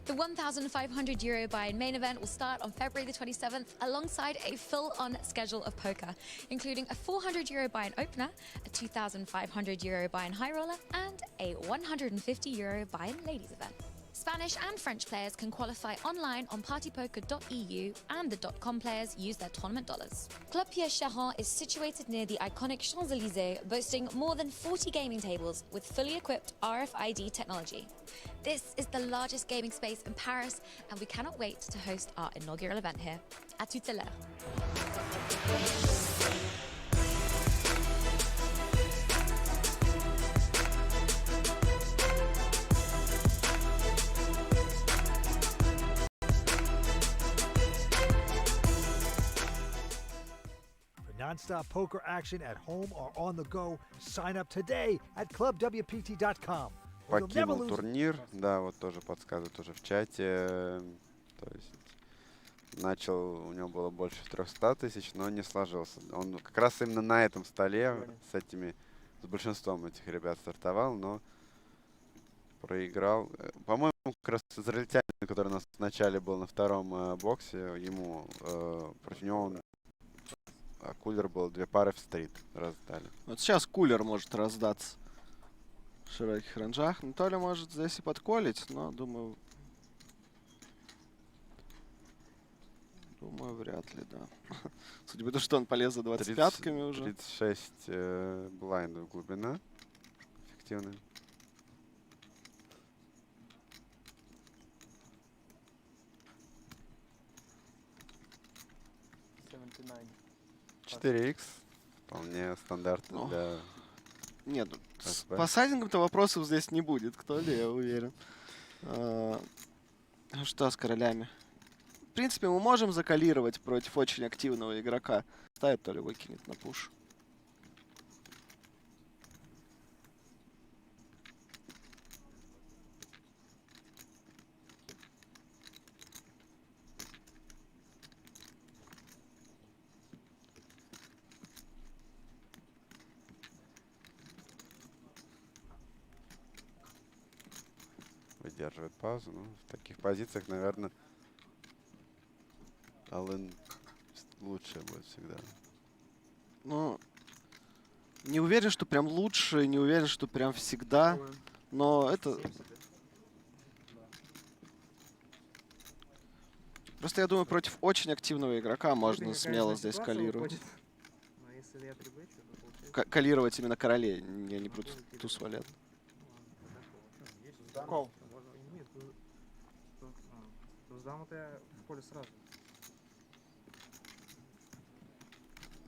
The €1,500 buy-in main event will start on February the 27th alongside a full-on schedule of poker, including a €400 buy-in opener, a €2,500 buy-in high roller, and a €150 buy-in ladies event. Spanish and French players can qualify online on partypoker.eu, and the .com players use their tournament dollars. Club Pierre Charon is situated near the iconic Champs-Élysées, boasting more than 40 gaming tables with fully equipped RFID technology. This is the largest gaming space in Paris, and we cannot wait to host our inaugural event here. À tout à l'heure. Non-stop poker action at home or on the go. Sign up today at clubwpt.com. Покинул турнир, да, вот тоже подсказывают уже в чате. То есть начал, у него было больше 300 тысяч, но не сложился. Он как раз именно на этом столе с большинством этих ребят стартовал, но проиграл. По-моему, как раз израильтянин, который у нас вначале был на втором боксе, ему против него кулер был, 2 пары в стрит раздали. Вот сейчас кулер может раздаться в широких ранжах. Толя может здесь и подколить, но думаю, вряд ли, да. Судя по тому, что он полез за 25-ками уже. 36 блайндов глубина. Эффективная. $4X. Вполне стандартно для... Нет, по сайдингам-то вопросов здесь не будет. Кто ли, я уверен. Что с королями? В принципе, мы можем закалировать против очень активного игрока. Ставит, то ли выкинет на пуш. Выдерживает паузу. Ну, в таких позициях, наверное, all-in лучше будет всегда. Ну, не уверен, что прям лучше, не уверен, что прям всегда, но это... Просто я думаю, против очень активного игрока можно смело здесь калировать. Калировать именно королей, я не буду туз валет. Кол. Нет, даму-то я в поле сразу.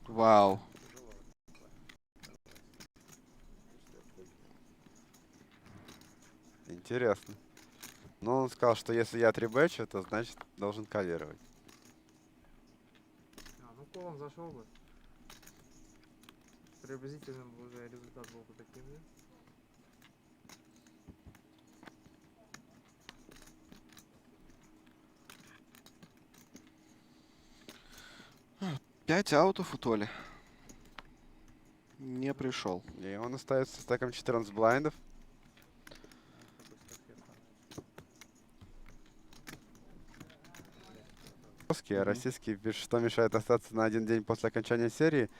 Вау. Интересно. Но он сказал, что если я трибэчу, то значит должен калировать. Ну колом зашел бы. Приблизительно уже результат был бы таким же. Пять аутов у Толи. Не пришел. И он остается с стаком 14 блайндов. Российский пишет, что мешает остаться на один день после окончания серии.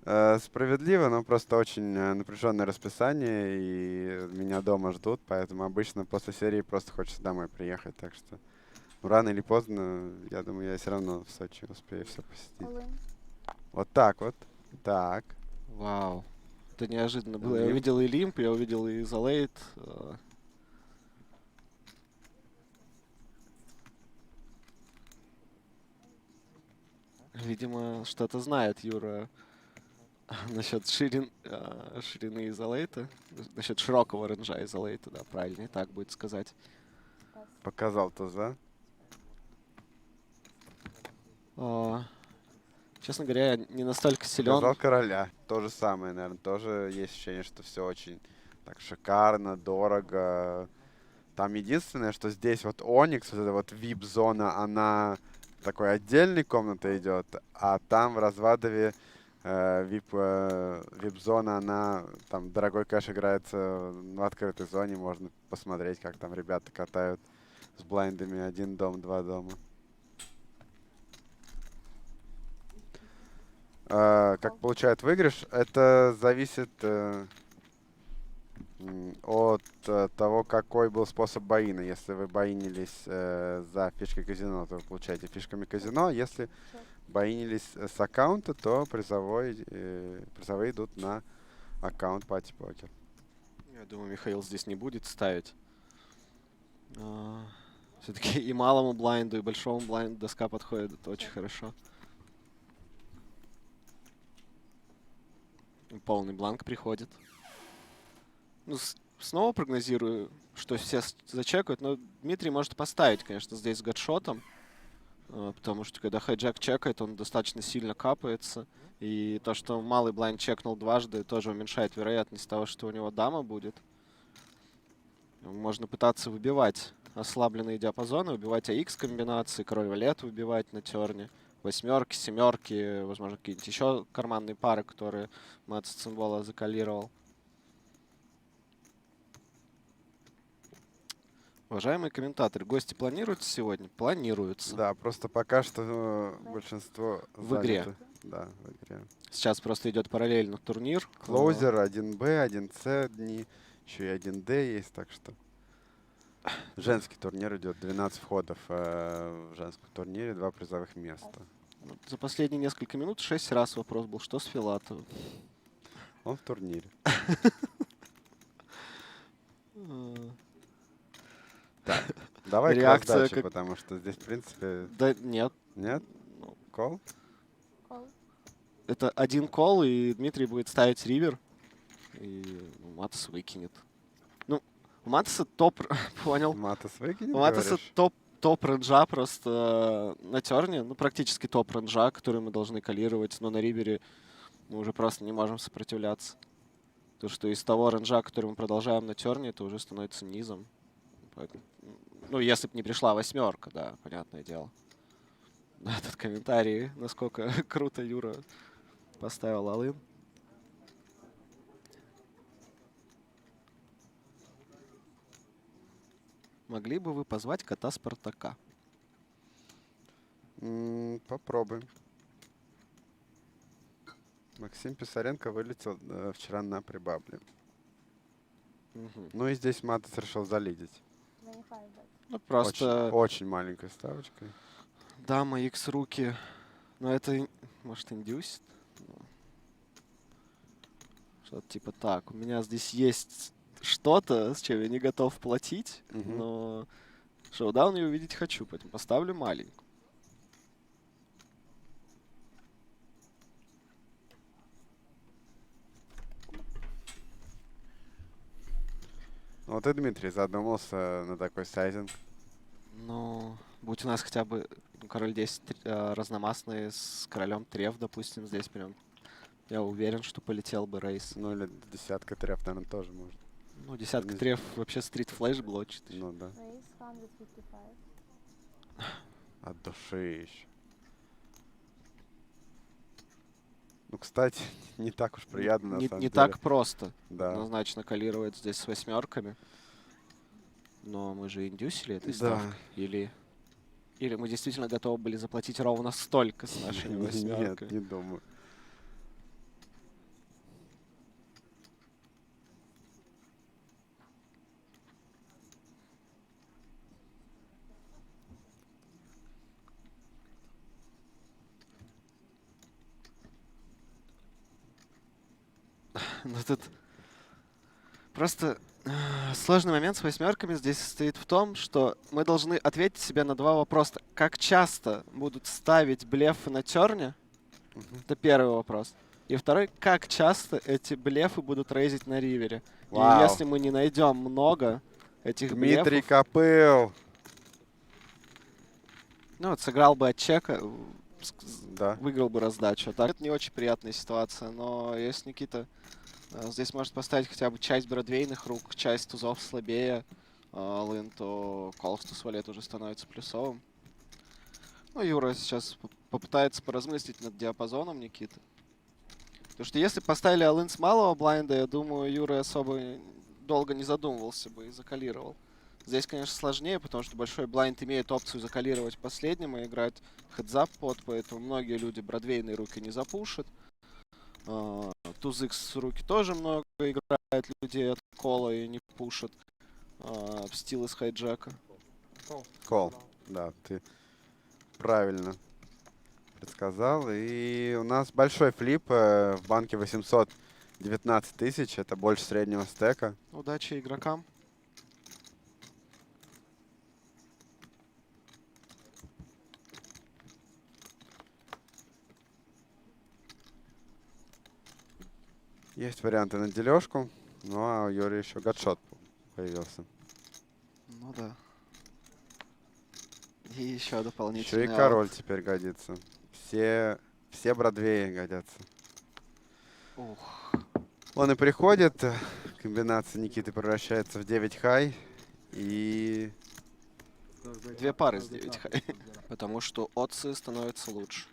Справедливо, но просто очень напряженное расписание, и меня дома ждут, поэтому обычно после серии просто хочется домой приехать, так что рано или поздно, я думаю, я все равно в Сочи успею все посетить. Вот так вот. Так. Вау. Это неожиданно было. Я увидел и Лимп, я увидел и Залейт. Видимо, что-то знает Юра насчет ширины изолейта. Насчет широкого рейнджа изолейта, да, правильнее так будет сказать. Показал туза. Честно говоря, я не настолько силен. Показал короля. То же самое, наверное. Тоже есть ощущение, что все очень так шикарно, дорого. Там единственное, что здесь вот Оникс, вот эта вот VIP-зона, она такой отдельной комнатой идет, а там в Развадове VIP-зона, она там дорогой кэш играется в открытой зоне, можно посмотреть, как там ребята катают с блайндами 1 дом, 2 дома. Как получают выигрыш, это зависит от того, какой был способ боина. Если вы боинились за фишкой казино, то вы получаете фишками казино. Если боинились с аккаунта, то призовые идут на аккаунт partypoker. Я думаю, Михаил здесь не будет ставить. Все-таки и малому блайнду, и большому блайнду доска подходит. Это очень хорошо. Полный бланк приходит. Ну, снова прогнозирую, что все зачекают, но Дмитрий может поставить, конечно, здесь с гадшотом, потому что когда хайджек чекает, он достаточно сильно капается, и то, что малый блайнд чекнул дважды, тоже уменьшает вероятность того, что у него дама будет. Можно пытаться выбивать ослабленные диапазоны, выбивать АХ комбинации, король валет выбивать на терне, восьмерки, семерки, возможно, какие-нибудь еще карманные пары, которые Мэтт Цимбола закалировал. Уважаемые комментаторы, гости планируются сегодня? Планируются. Да, просто пока что большинство в игре. заняты. Да, в игре. Сейчас просто идет параллельно турнир. Клоузер, 1Б, 1С дни, еще и 1Д есть, так что женский турнир идет, 12 входов в женском турнире, 2 призовых места. За последние несколько минут 6 раз вопрос был, что с Филатовым? Он в турнире. Так, давай к раздаче, потому что здесь, в принципе... Да нет. Нет? Кол? Это один кол, и Дмитрий будет ставить ривер. И Матос выкинет. Ну, у Матоса топ... Понял? Матос выкинет, у Матоса топ ренджа просто на терне. Ну, практически топ ренджа, который мы должны калировать. Но на ривере мы уже просто не можем сопротивляться. То, что из того ренджа, который мы продолжаем на терне, это уже становится низом. Поэтому, ну, если бы не пришла восьмерка, да, понятное дело. Этот комментарий, насколько круто Юра поставил all-in. Могли бы вы позвать кота Спартака? Попробуем. Максим Писаренко вылетел вчера на прибабле. Ну и здесь Матос решил залидить. Ну, просто... Очень маленькой ставочкой. Дама, X руки. Но это, может, индюсит? Что-то типа так. У меня здесь есть что-то, с чем я не готов платить, но шоудаун я увидеть хочу, поэтому поставлю маленькую. Вот и Дмитрий задумался на такой сайзинг. Ну, будь у нас хотя бы король 10 разномастный с королем треф, допустим, здесь прям. Я уверен, что полетел бы рейс. Ну или десятка треф, наверное, тоже может. Ну, десятка треф вообще стрит флэш блочит. Ну да. От души еще. Ну, кстати, не так уж приятно, на самом деле. Не так просто. Да. Однозначно калировать здесь с восьмерками. Но мы же индюсили этой ставкой. Или мы действительно готовы были заплатить ровно столько с нашими восьмерками? Нет, не думаю. Ну тут просто сложный момент с восьмерками здесь состоит в том, что мы должны ответить себе на два вопроса. Как часто будут ставить блефы на терне? Это первый вопрос. И второй, как часто эти блефы будут рейзить на ривере? Вау. И если мы не найдем много этих блефов... Дмитрий Копыл! Ну вот, сыграл бы от чека, да. Выиграл бы раздачу. Так, это не очень приятная ситуация, но если Никита здесь может поставить хотя бы часть бродвейных рук, часть тузов слабее, all-in, то Колстус валет уже становится плюсовым. Ну, Юра сейчас попытается поразмыслить над диапазоном Никиты. Потому что если поставили all-in с малого блайнда, я думаю, Юра особо долго не задумывался бы и закалировал. Здесь, конечно, сложнее, потому что большой блайнд имеет опцию закалировать последним и играть хедзап под, поэтому многие люди бродвейные руки не запушат. Туз-икс руки тоже много играют людей от кола и не пушат. В стил из хайджека. Кол, да, ты правильно предсказал. И у нас большой флип в банке 819 тысяч, это больше среднего стека. Удачи игрокам. Есть варианты на дележку, ну а у Юрия еще гадшот появился. Ну да. И еще дополнительный Еще и король теперь годится. Все бродвеи годятся. Ух. Он и приходит, комбинация Никиты превращается в 9 хай, и... 2 пары с 9 хай. Потому что отцы становятся лучше.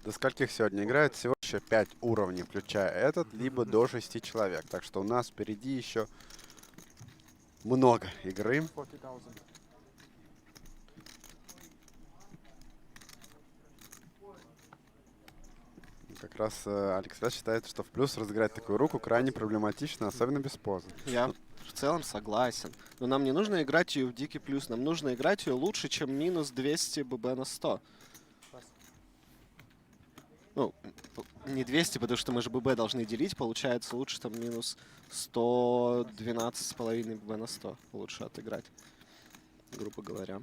До скольких сегодня играют? Всего еще 5 уровней, включая этот, либо до 6 человек. Так что у нас впереди еще много игры. Как раз Алекс считает, что в плюс разыграть такую руку крайне проблематично, особенно без позы. Я в целом согласен. Но нам не нужно играть ее в дикий плюс. Нам нужно играть ее лучше, чем минус 200 ББ на 100. Ну, не 200, потому что мы же ББ должны делить. Получается лучше там минус 112,5 ББ на 100. Лучше отыграть, грубо говоря.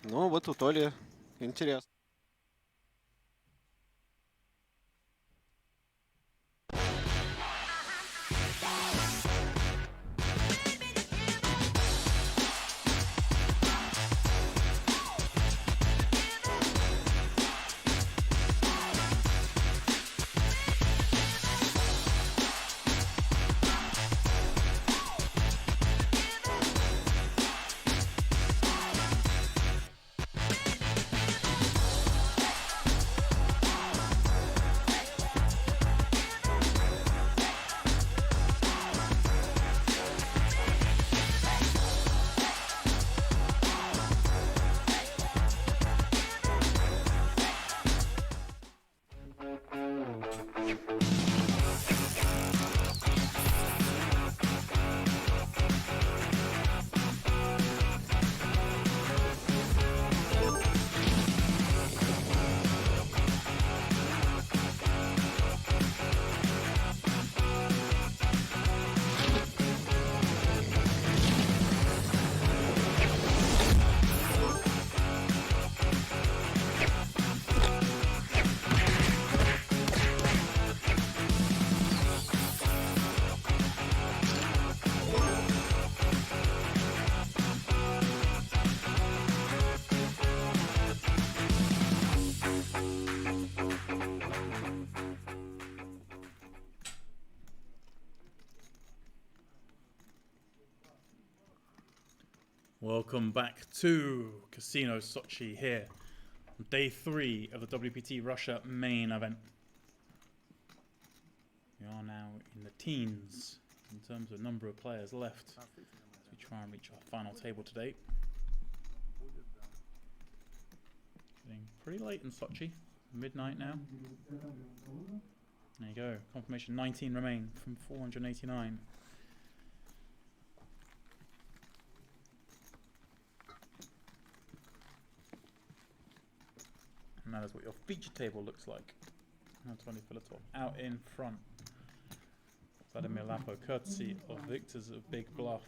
Ну, вот у Толи интересно. Welcome back to Casino Sochi here on day 3 of the WPT Russia main event. We are now in the teens in terms of number of players left as we try and reach our final table today. Getting pretty late in Sochi, midnight now. There you go, confirmation 19 remain from 489. And that is what your feature table looks like. Anatoly Filatov out in front. Vladimir Lapo, courtesy of Victor's a big bluff.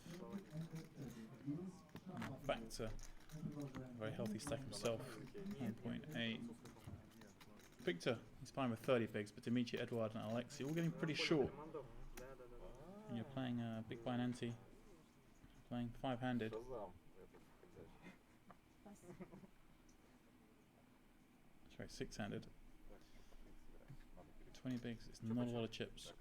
Back to a very healthy stack himself. 1.8. Victor, he's playing with 30 bigs, but Dimitri, Edward, and Alexei all getting pretty short. And you're playing big blind ante, playing 5-handed. Sorry, 6-handed. 20 bigs, it's not a lot of chips.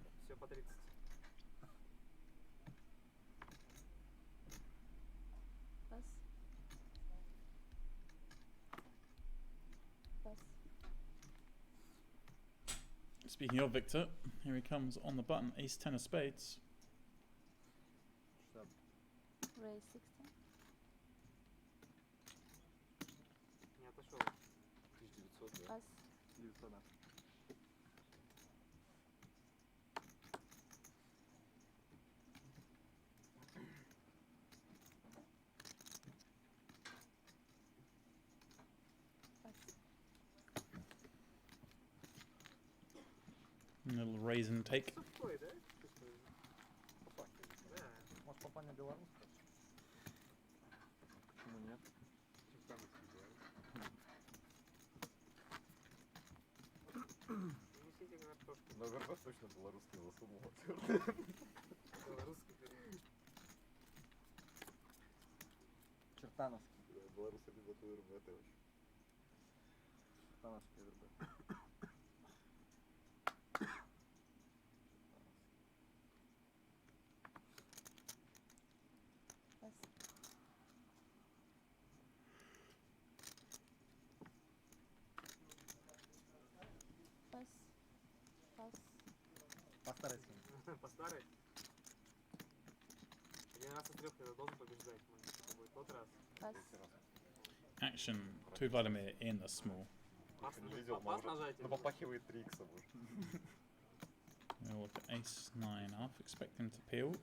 Speaking of Victor, here he comes on the button, ace 10 of spades. Raise 16. Не отошел. 1900, да? Пас. 900, да. A little raise and take. Сухой, да? Да. Может, попасть белорусская? Почему нет? Несите картошку. Наверное, точно белорусский засунул. Белорусский. Чертановский. Белорусы любят УРБ, это вообще. Чертановский УРБ. Пас. Пас. Пас. По старой схеме. По старой. Один раз из трех я должен побеждать. Это будет тот раз. Пас. Action to Vladimir in the small. Пас, Не видел, пас нажать. но попахивает 3 икса может. We'll look at ace 9 off, expect him to peel.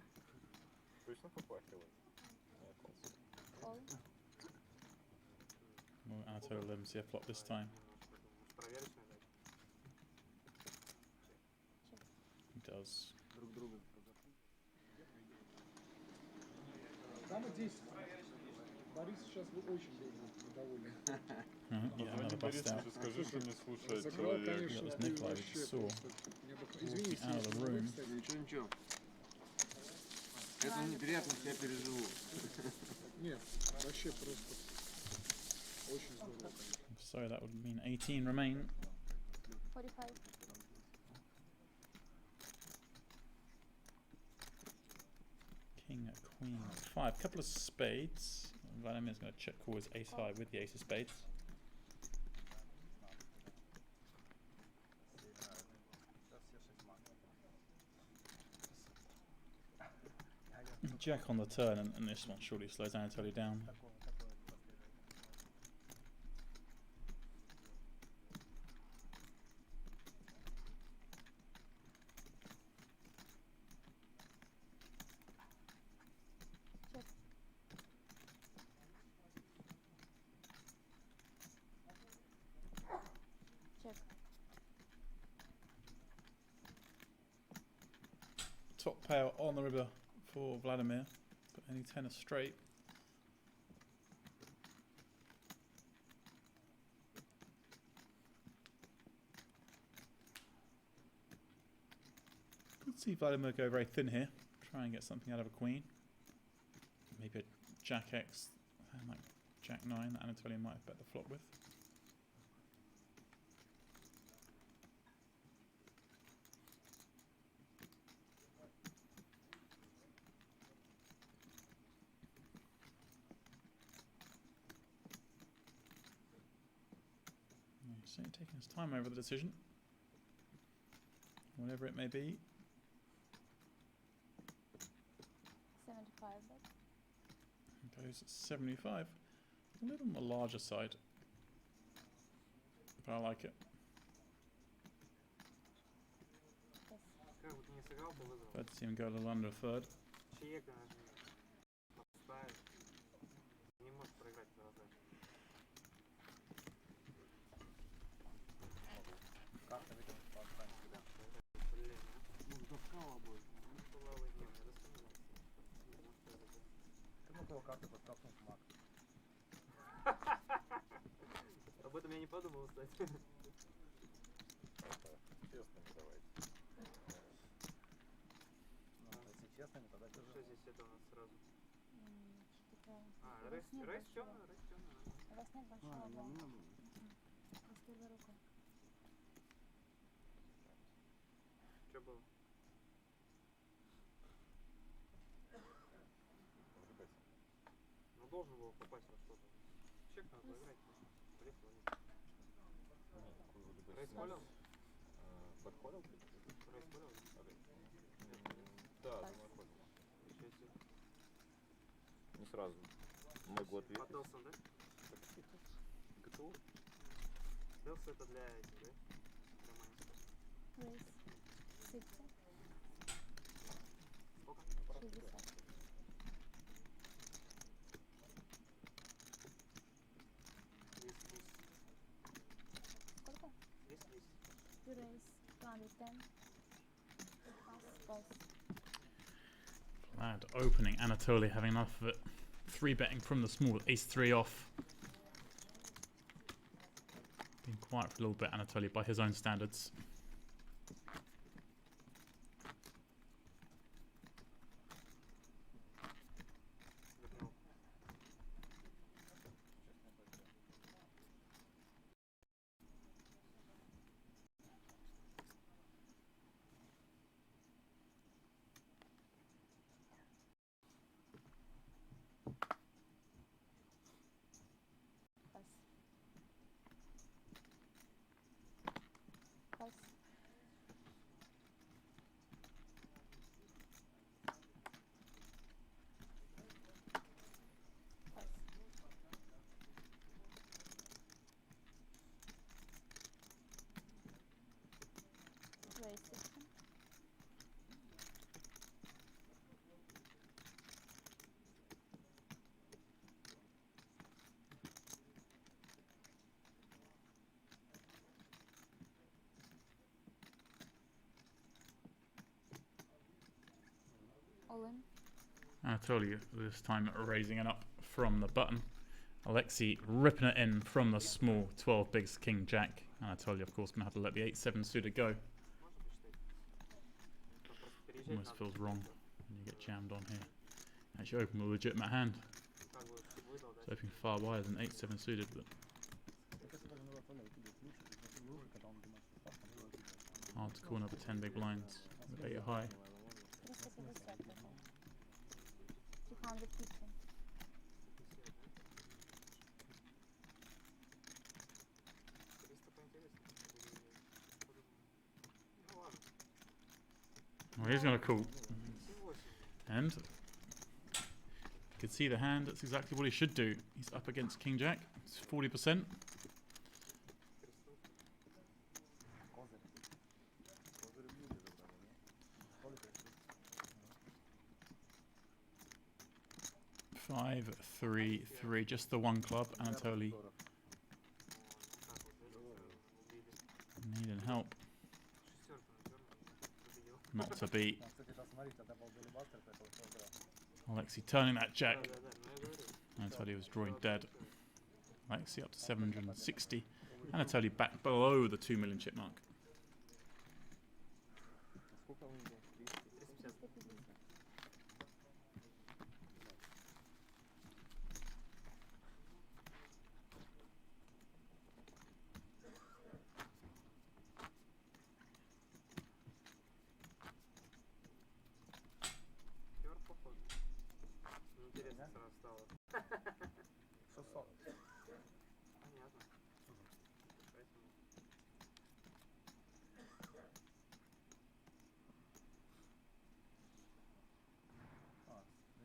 Точно попахивает. All. Well, Anatoly limits the flop this time. Проверочная дать. He does. Друг другу. Дама 10. Борис сейчас очень недоволен. Yeah, another bust out. Скажи, что не слушает Сыграл, человек. конечно, Got this ты Nikolai вообще saw. просто Извините, Out of the room. Ничего. Это неприятность я переживу. Нет, вообще просто очень здорово. So that would mean 18 remain. 45. King, queen, 5. Couple of spades. Vladimir's going to check call his ace 5 with the ace of spades. Jack on the turn, and this one surely slows Anatoly down. Check. Check. Top pair on the river for Vladimir, but only 10 are straight. Could see Vladimir go very thin here, try and get something out of a queen. Maybe a Jack X, and like Jack 9 that Anatoly might have bet the flop with. So taking his time over the decision, whatever it may be. 75. Goes at 75, a little on the larger side, but I like it. Как бы ты не сыграл, ты выиграл. Glad to see him go a little under a third. Чаека нажми. Поставить. Не можешь проиграть глаза. Карта выкинуть по останется, да? Блин, Ну, доскал обоих. Лавы не распоминался. Ты мог его карты подтолкнуть маг. Об этом я не подумал, кстати. Честно не давайте. Ну, если честно, тогда Что держи. здесь это у нас сразу? А, Рейс рейс темный, рейс темный. У вас нет большого А, блока. не было. С первой рукой. Что было? Ну должен был попасть во что-то. Чек надо играть. Поехали. Рейс холил? Подходил? Происходило? Да, думаю, ходил. Не сразу. Мой год видишь? Пытался, да? ГТУ? Селс это для этих, да? Для Raise 60. Сколько? 60. Сколько? 10. You raise 210. Pass. Lad opening, Anatoly having enough of it. 3-betting from the small, ace-3 off. Being quiet for a little bit, Anatoly, by his own standards. Pass. Raise 60. All in. Anatoly this time raising it up from the button. Alexei ripping it in from the small 12 bigs king jack. Anatoly, of course, going to have to let the 8-7 suited go. Almost feels wrong when you get jammed on here. Actually open with a legitimate hand. It's opening far wider than 8-7 suited, but hard to call another 10 big blinds with 8 high. 250. Well, he's going to call. And you can see the hand, that's exactly what he should do. He's up against King Jack, it's 40%. Five, 3, 3, just the one club. Anatoly needing help. Not to beat. Alexei turning that jack. Anatoly was drawing dead. Alexei up to 760. Anatoly back below the 2 million chip mark. Интересно сразу стало. 600. Понятно. Поэтому.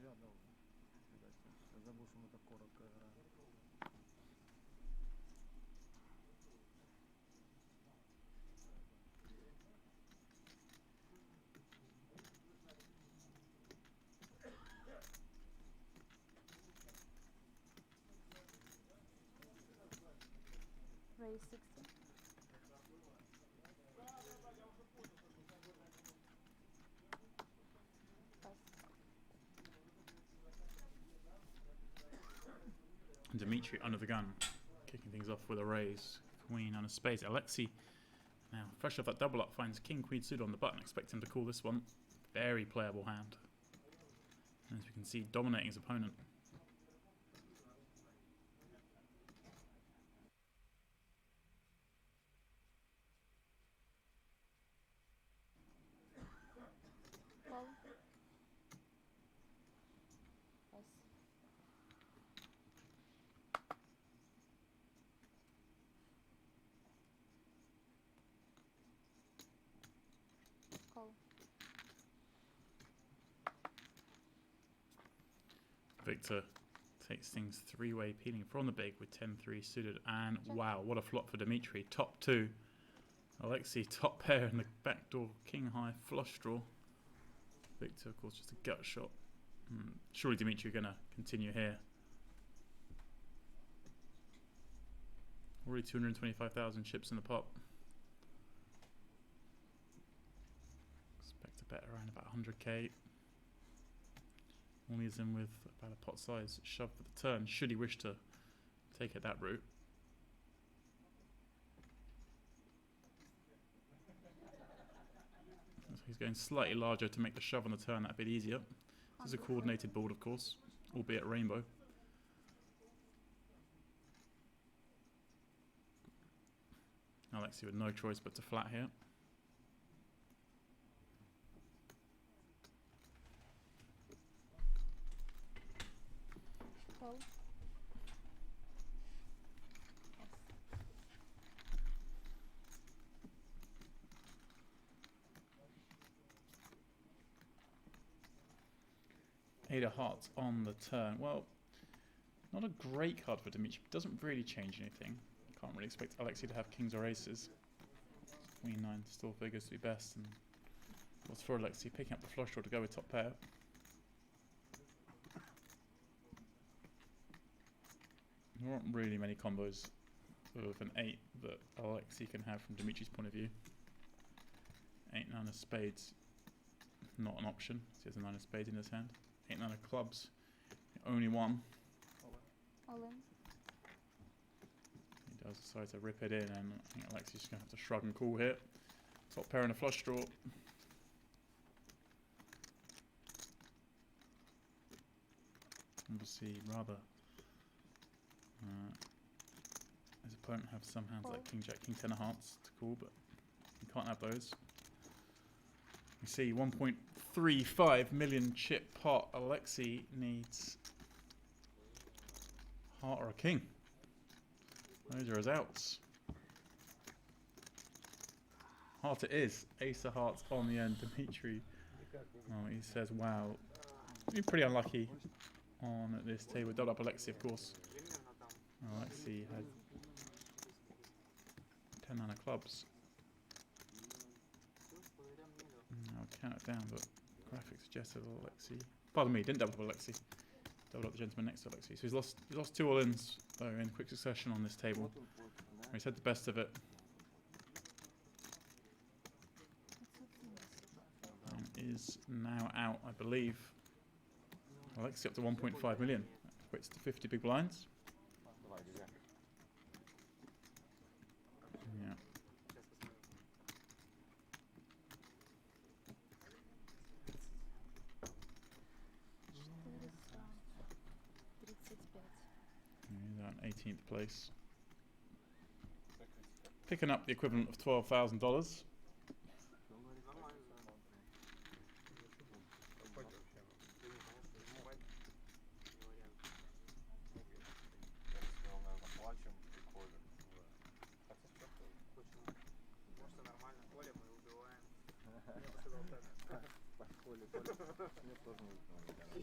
Я дал. Я забыл, что мы так коротко играем. Raise 60. Dmitry under the gun, kicking things off with a raise. Queen on a space. Alexei now fresh off that double up finds king queen suited on the button. Expect him to call this one. Very playable hand. And as we can see, dominating his opponent. Call. Pass. Victor takes things three-way, peeling from the big with 10-3 suited. And wow, what a flop for Dimitri. Top two. Alexei, top pair in the backdoor king high flush draw. Victor, of course, just a gut shot. Surely Dimitri going to continue here. Already 225,000 chips in the pot. Expect a bet around about 100k. Only is in with about a pot size shove for the turn, should he wish to take it that route. So he's going slightly larger to make the shove on the turn that a bit easier. This is a coordinated board, of course, albeit rainbow. Alexei with no choice but to flat here. Fold. Eight of hearts on the turn. Well, not a great card for Dimitri. Doesn't really change anything. Can't really expect Alexei to have kings or aces. Queen 9 still figures to be best. And what's for Alexei? Picking up the flush draw to go with top pair. There aren't really many combos of an 8 that Alexei can have from Dimitri's point of view. 8, 9 of spades, not an option. He has a 9 of spades in his hand. 8, 9 of clubs, only one. All in. He does decide to rip it in, and I think Alexei's just going to have to shrug and call here. Top pair and a flush draw. Obviously, rather. His opponent have some hands like King Jack, King 10 of hearts to call, but he can't have those. We see 1.35 million chip pot. Alexei needs heart or a king. Those are his outs. Heart it is. Ace of hearts on the end. Dimitri. Oh, he says, wow. You're pretty unlucky on this table. Double up Alexei, of course. Alexei had 10 9 of clubs. I'll count it down, but graphics suggested Alexei. Pardon me, didn't double up Alexei. Doubled up the gentleman next to Alexei. So he's lost 2 all-ins though in quick succession on this table. He's had the best of it. And is now out, I believe. Alexei up to 1.5 million. That equates to 50 big blinds. Yeah. He's on 18th place. Picking up the equivalent of $12,000.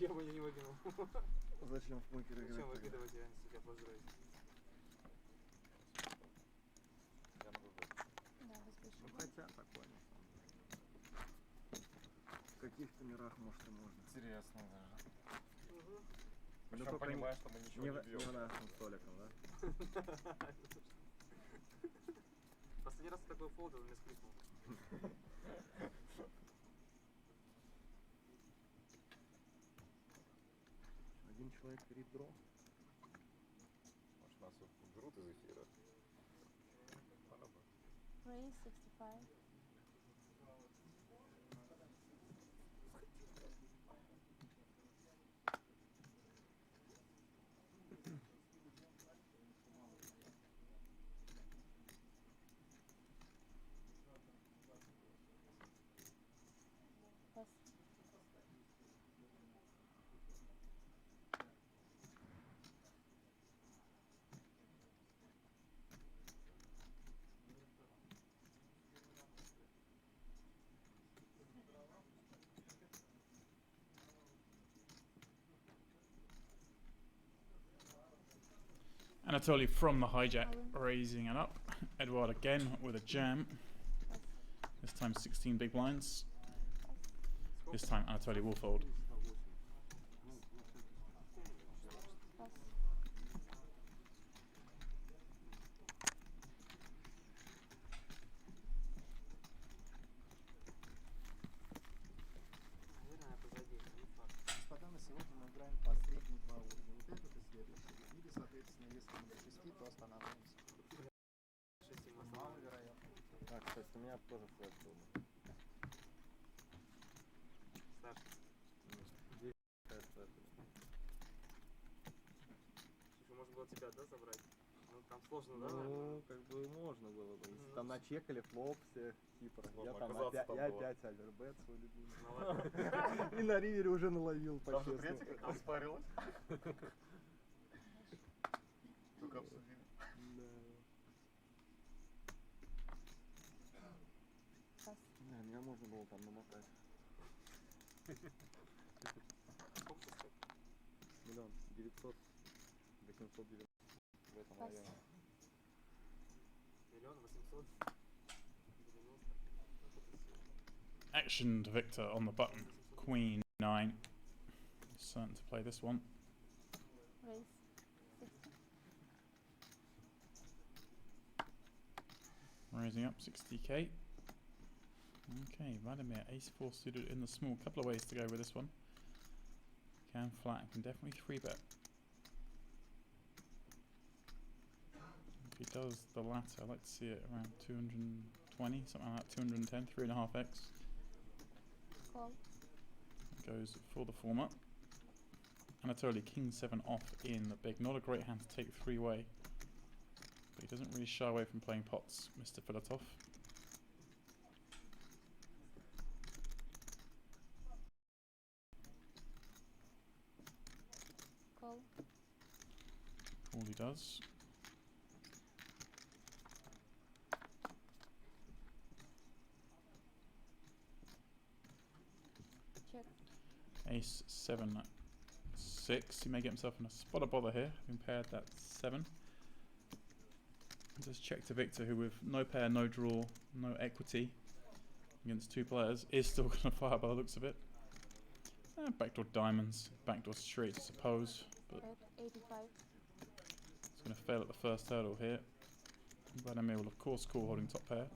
Я бы не выкинул. Зачем в покер играть? Зачем выкидывать, я себя поздравить. Ну хотя такое на самом деле. В каких-то мирах, может, и можно. Интересно даже. Ну Причем понимаешь, что мы ничего не бьем. Не нашим столиком, да? Последний раз такой фолд, он мне скликнул. Один человек перед дро. Может, нас уберут из эфира? Пора бы. Raise 65. Yes. Anatoly from the hijack, raising it up. Edward again with a jam. This time 16 big blinds. This time Anatoly will fold. Господа, на сегодня мы играем по средним 2 уровня. Вот этот и следующий. Или, соответственно, если мы до 6, то останавливаемся. Маловероятно. А, кстати, у меня тоже флэш был. Здесь флэш. Слушай, можно было тебя, да, забрать? Ну, там сложно, да, Ну, наверное? как бы можно было бы. Если там начекали флоп всех, типа, Ладно, я там оказаться опять, там я было. опять овербет свой любимый. И на ривере уже наловил, по-честному. Там спарилась? Только обсудили. Да, меня можно было там намотать. Миллион 900, 890 в этом районе. Миллион 800. Action to Victor on the button. Queen 9. Certain to play this one. Raise 60. Raising up 60k. Okay, Vladimir, ace-4 suited in the small. Couple of ways to go with this one. Can flat and can definitely 3-bet. If he does the latter, I'd like to see it around 220, something like that, 210, 3.5x. Call. Goes for the former. Anatoly, king 7 off in the big. Not a great hand to take 3-way. But he doesn't really shy away from playing pots, Mr. Filatov. Call. All he does. Check. Ace 7 6. He may get himself in a spot of bother here, having paired that 7. Just check to Victor, who with no pair, no draw, no equity against 2 players, is still going to fire by the looks of it. Backdoor diamonds, backdoor straight, I suppose, but 85. it's going to fail at the first hurdle here. Vladimir will of course call holding top pair.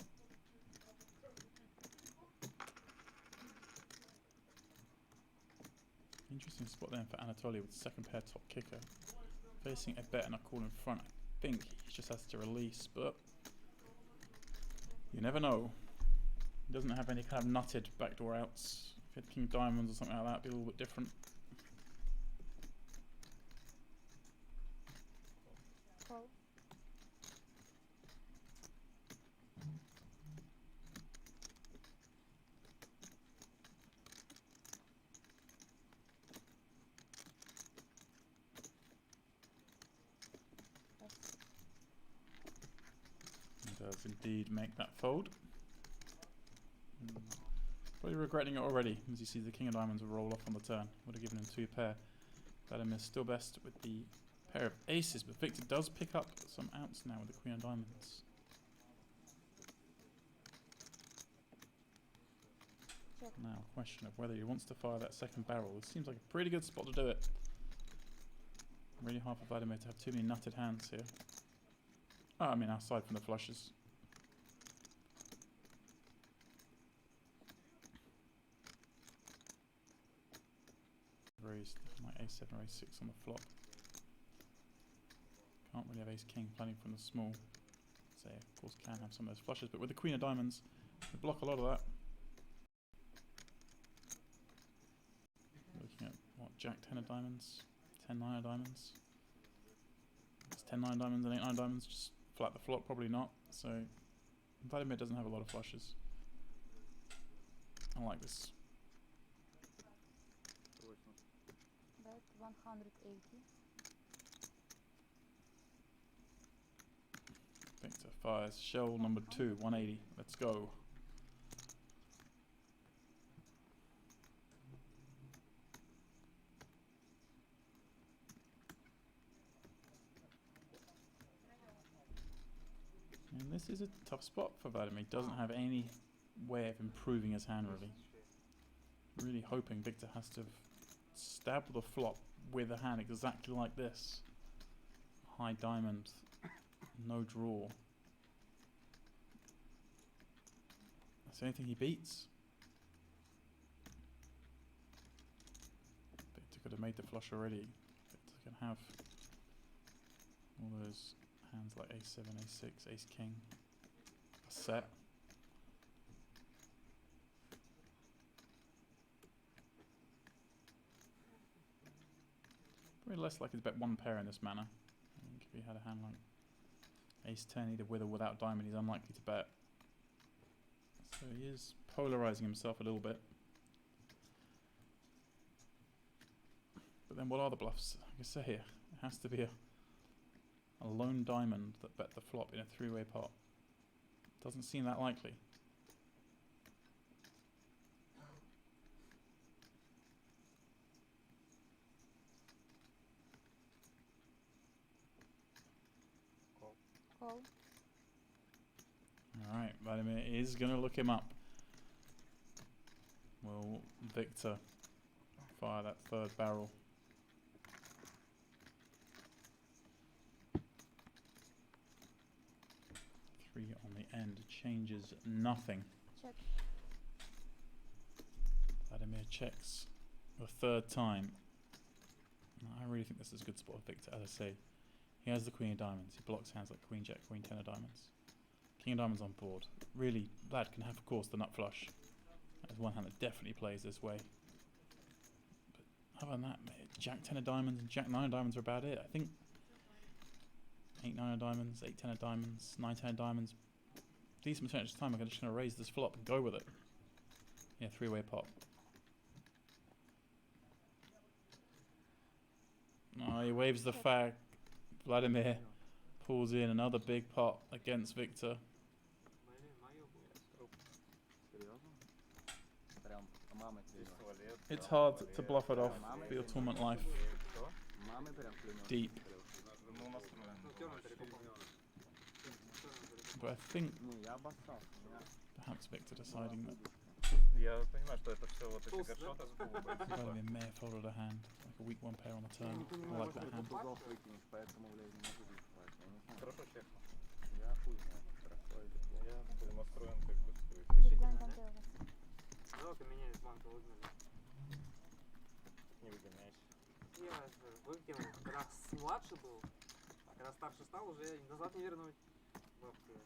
Interesting spot then for Anatoly with the second pair top kicker. Facing a bet and a call in front. I think he just has to release, but you never know. He doesn't have any kind of nutted backdoor outs. If he had king diamonds or something like that, it'd be a little bit different. Call. He does indeed make that fold. Probably regretting it already, as you see the king of diamonds will roll off on the turn. Would have given him 2 pair. Vladimir's still best with the pair of aces, but Victor does pick up some outs now with the queen of diamonds. Check. Now, question of whether he wants to fire that second barrel. This seems like a pretty good spot to do it. Really hard for Vladimir to have too many nutted hands here. Oh, I mean, aside from the flushes. Raised my a7 or a6 on the flop. Can't really have ace king planning from the small. So of course can have some of those flushes, but with the queen of diamonds, we block a lot of that. Looking at what, jack 10 of diamonds, 10 9 of diamonds. It's 10 9 diamonds and 8 9 diamonds, just flat the flop, probably not. So Vladimir doesn't have a lot of flushes. I like this. Bet 180. Victor fires shell number 2, 180. Let's go. And this is a tough spot for Vladimir. He doesn't have any way of improving his hand, really. Really hoping Victor has to stab the flop with a hand exactly like this. High diamond, no draw. That's the only thing he beats. Victor could have made the flush already. Victor can have all those hands like A7, A6, Ace King. A set. Probably less likely to bet one pair in this manner. I think if he had a hand like Ace 10, either with or without diamond, he's unlikely to bet. So he is polarizing himself a little bit. But then what are the bluffs? Like I say here, it has to be a lone diamond that bet the flop in a three-way pot. Doesn't seem that likely. Call. Alright, Vladimir is going to look him up. Will Victor fire that third barrel? Three on the end changes nothing. Check. Vladimir checks the third time. I really think this is a good spot for Victor, as I say. He has the queen of diamonds. He blocks hands like queen jack, queen ten of diamonds. King of diamonds on board. Really, Vlad can have, of course, the nut flush. There's one hand that definitely plays this way. But other than that, jack 10 of diamonds and jack 9 of diamonds are about it. I think 8 9 of diamonds, 8 10 of diamonds, 9 10 of diamonds. Decent percentage of time, I'm just going to raise this flop and go with it. Yeah, three-way pot. Oh, he waves the fag. Vladimir pulls in another big pot against Victor. It's hard to bluff it off for your tournament life. Deep. But I think perhaps Victor deciding that Я понимаю, что это все вот эти горшоты с клубой. Vladimir may have folded a hand, like a weak one pair on the turn. I like that hand. Хорошо, чек. Я хуй знаю, проходит. Я был настроен как бы стоит. Да, поменяли банку, выгнали. Не выгоняйся. Я выкинул, когда младший был, а когда старше стал, уже назад не вернуть. Бабки.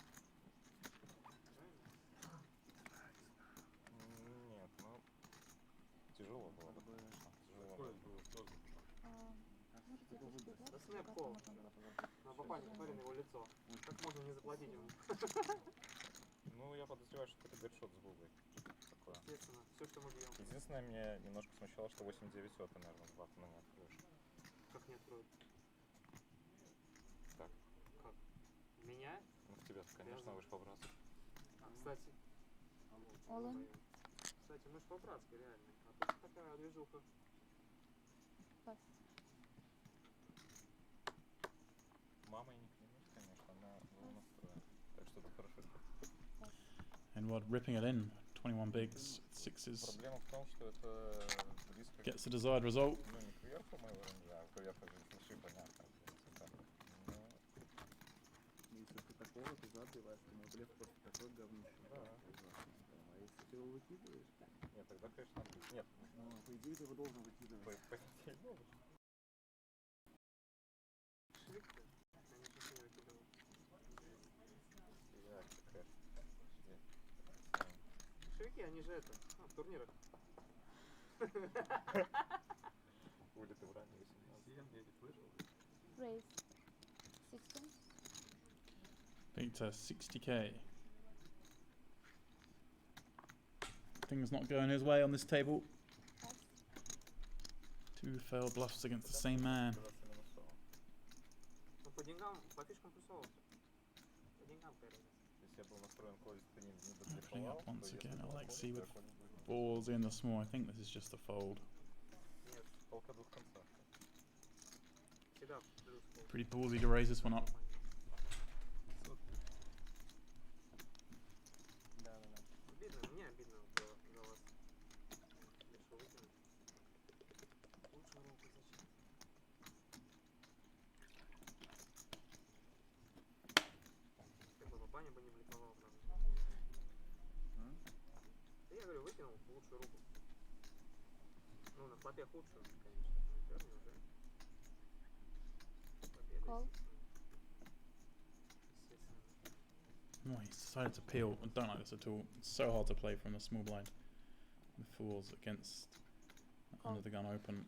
Нет, ну тяжело было. Тяжело было. Да снэп кол. На попаде, посмотри на его лицо. Как можно не заплатить ему? Ну, я подозреваю, что это гершот с бубой. Такое. Естественно, все, что мы берем. Единственное, меня немножко смущало, что 8-9 ты, наверное, с бафом не откроешь. Как не откроют? Так. Как? Меня? Ну, в тебя, конечно, вы же по-братски. А, кстати. Олен. Кстати, мы же по-братски, реально. А тут такая движуха. Пас. Мама и не клянусь, конечно, она была настроена. Так что это хорошо. And what, ripping it in, 21 bigs, sixes. Проблема в том, что это близко. Gets the desired result. Ну, не кверху моего ренджа, а кверху же флеши, понятно. Если ты такого, ты забиваешь, ты мой блеф просто такой говнище. Да. А если ты его выкидываешь... Нет, тогда, конечно, нет. Ну, по идее, ты его должен выкидывать. По идее, должен. Швейки, они же это, в турнирах. Улиты в ране 18. Raise. 16. Victor, 60k. Things not going his way on this table. Two failed bluffs against the same man. Ну, по деньгам, по фишкам плюсовался. По деньгам, конечно. Если я был настроен козить, ты не Opening up once again, Alexei with balls in the small. I think this is just a fold. Нет. Полка двух концов. Всегда плюс. Pretty ballsy to raise this one up. говорю, выкинул лучшую руку. Ну, на флопе худшую, конечно. На терне уже. Победа, Call. естественно. No, he's decided to peel. I don't like this at all. It's so hard to play from the small blind. The fools against under the gun open.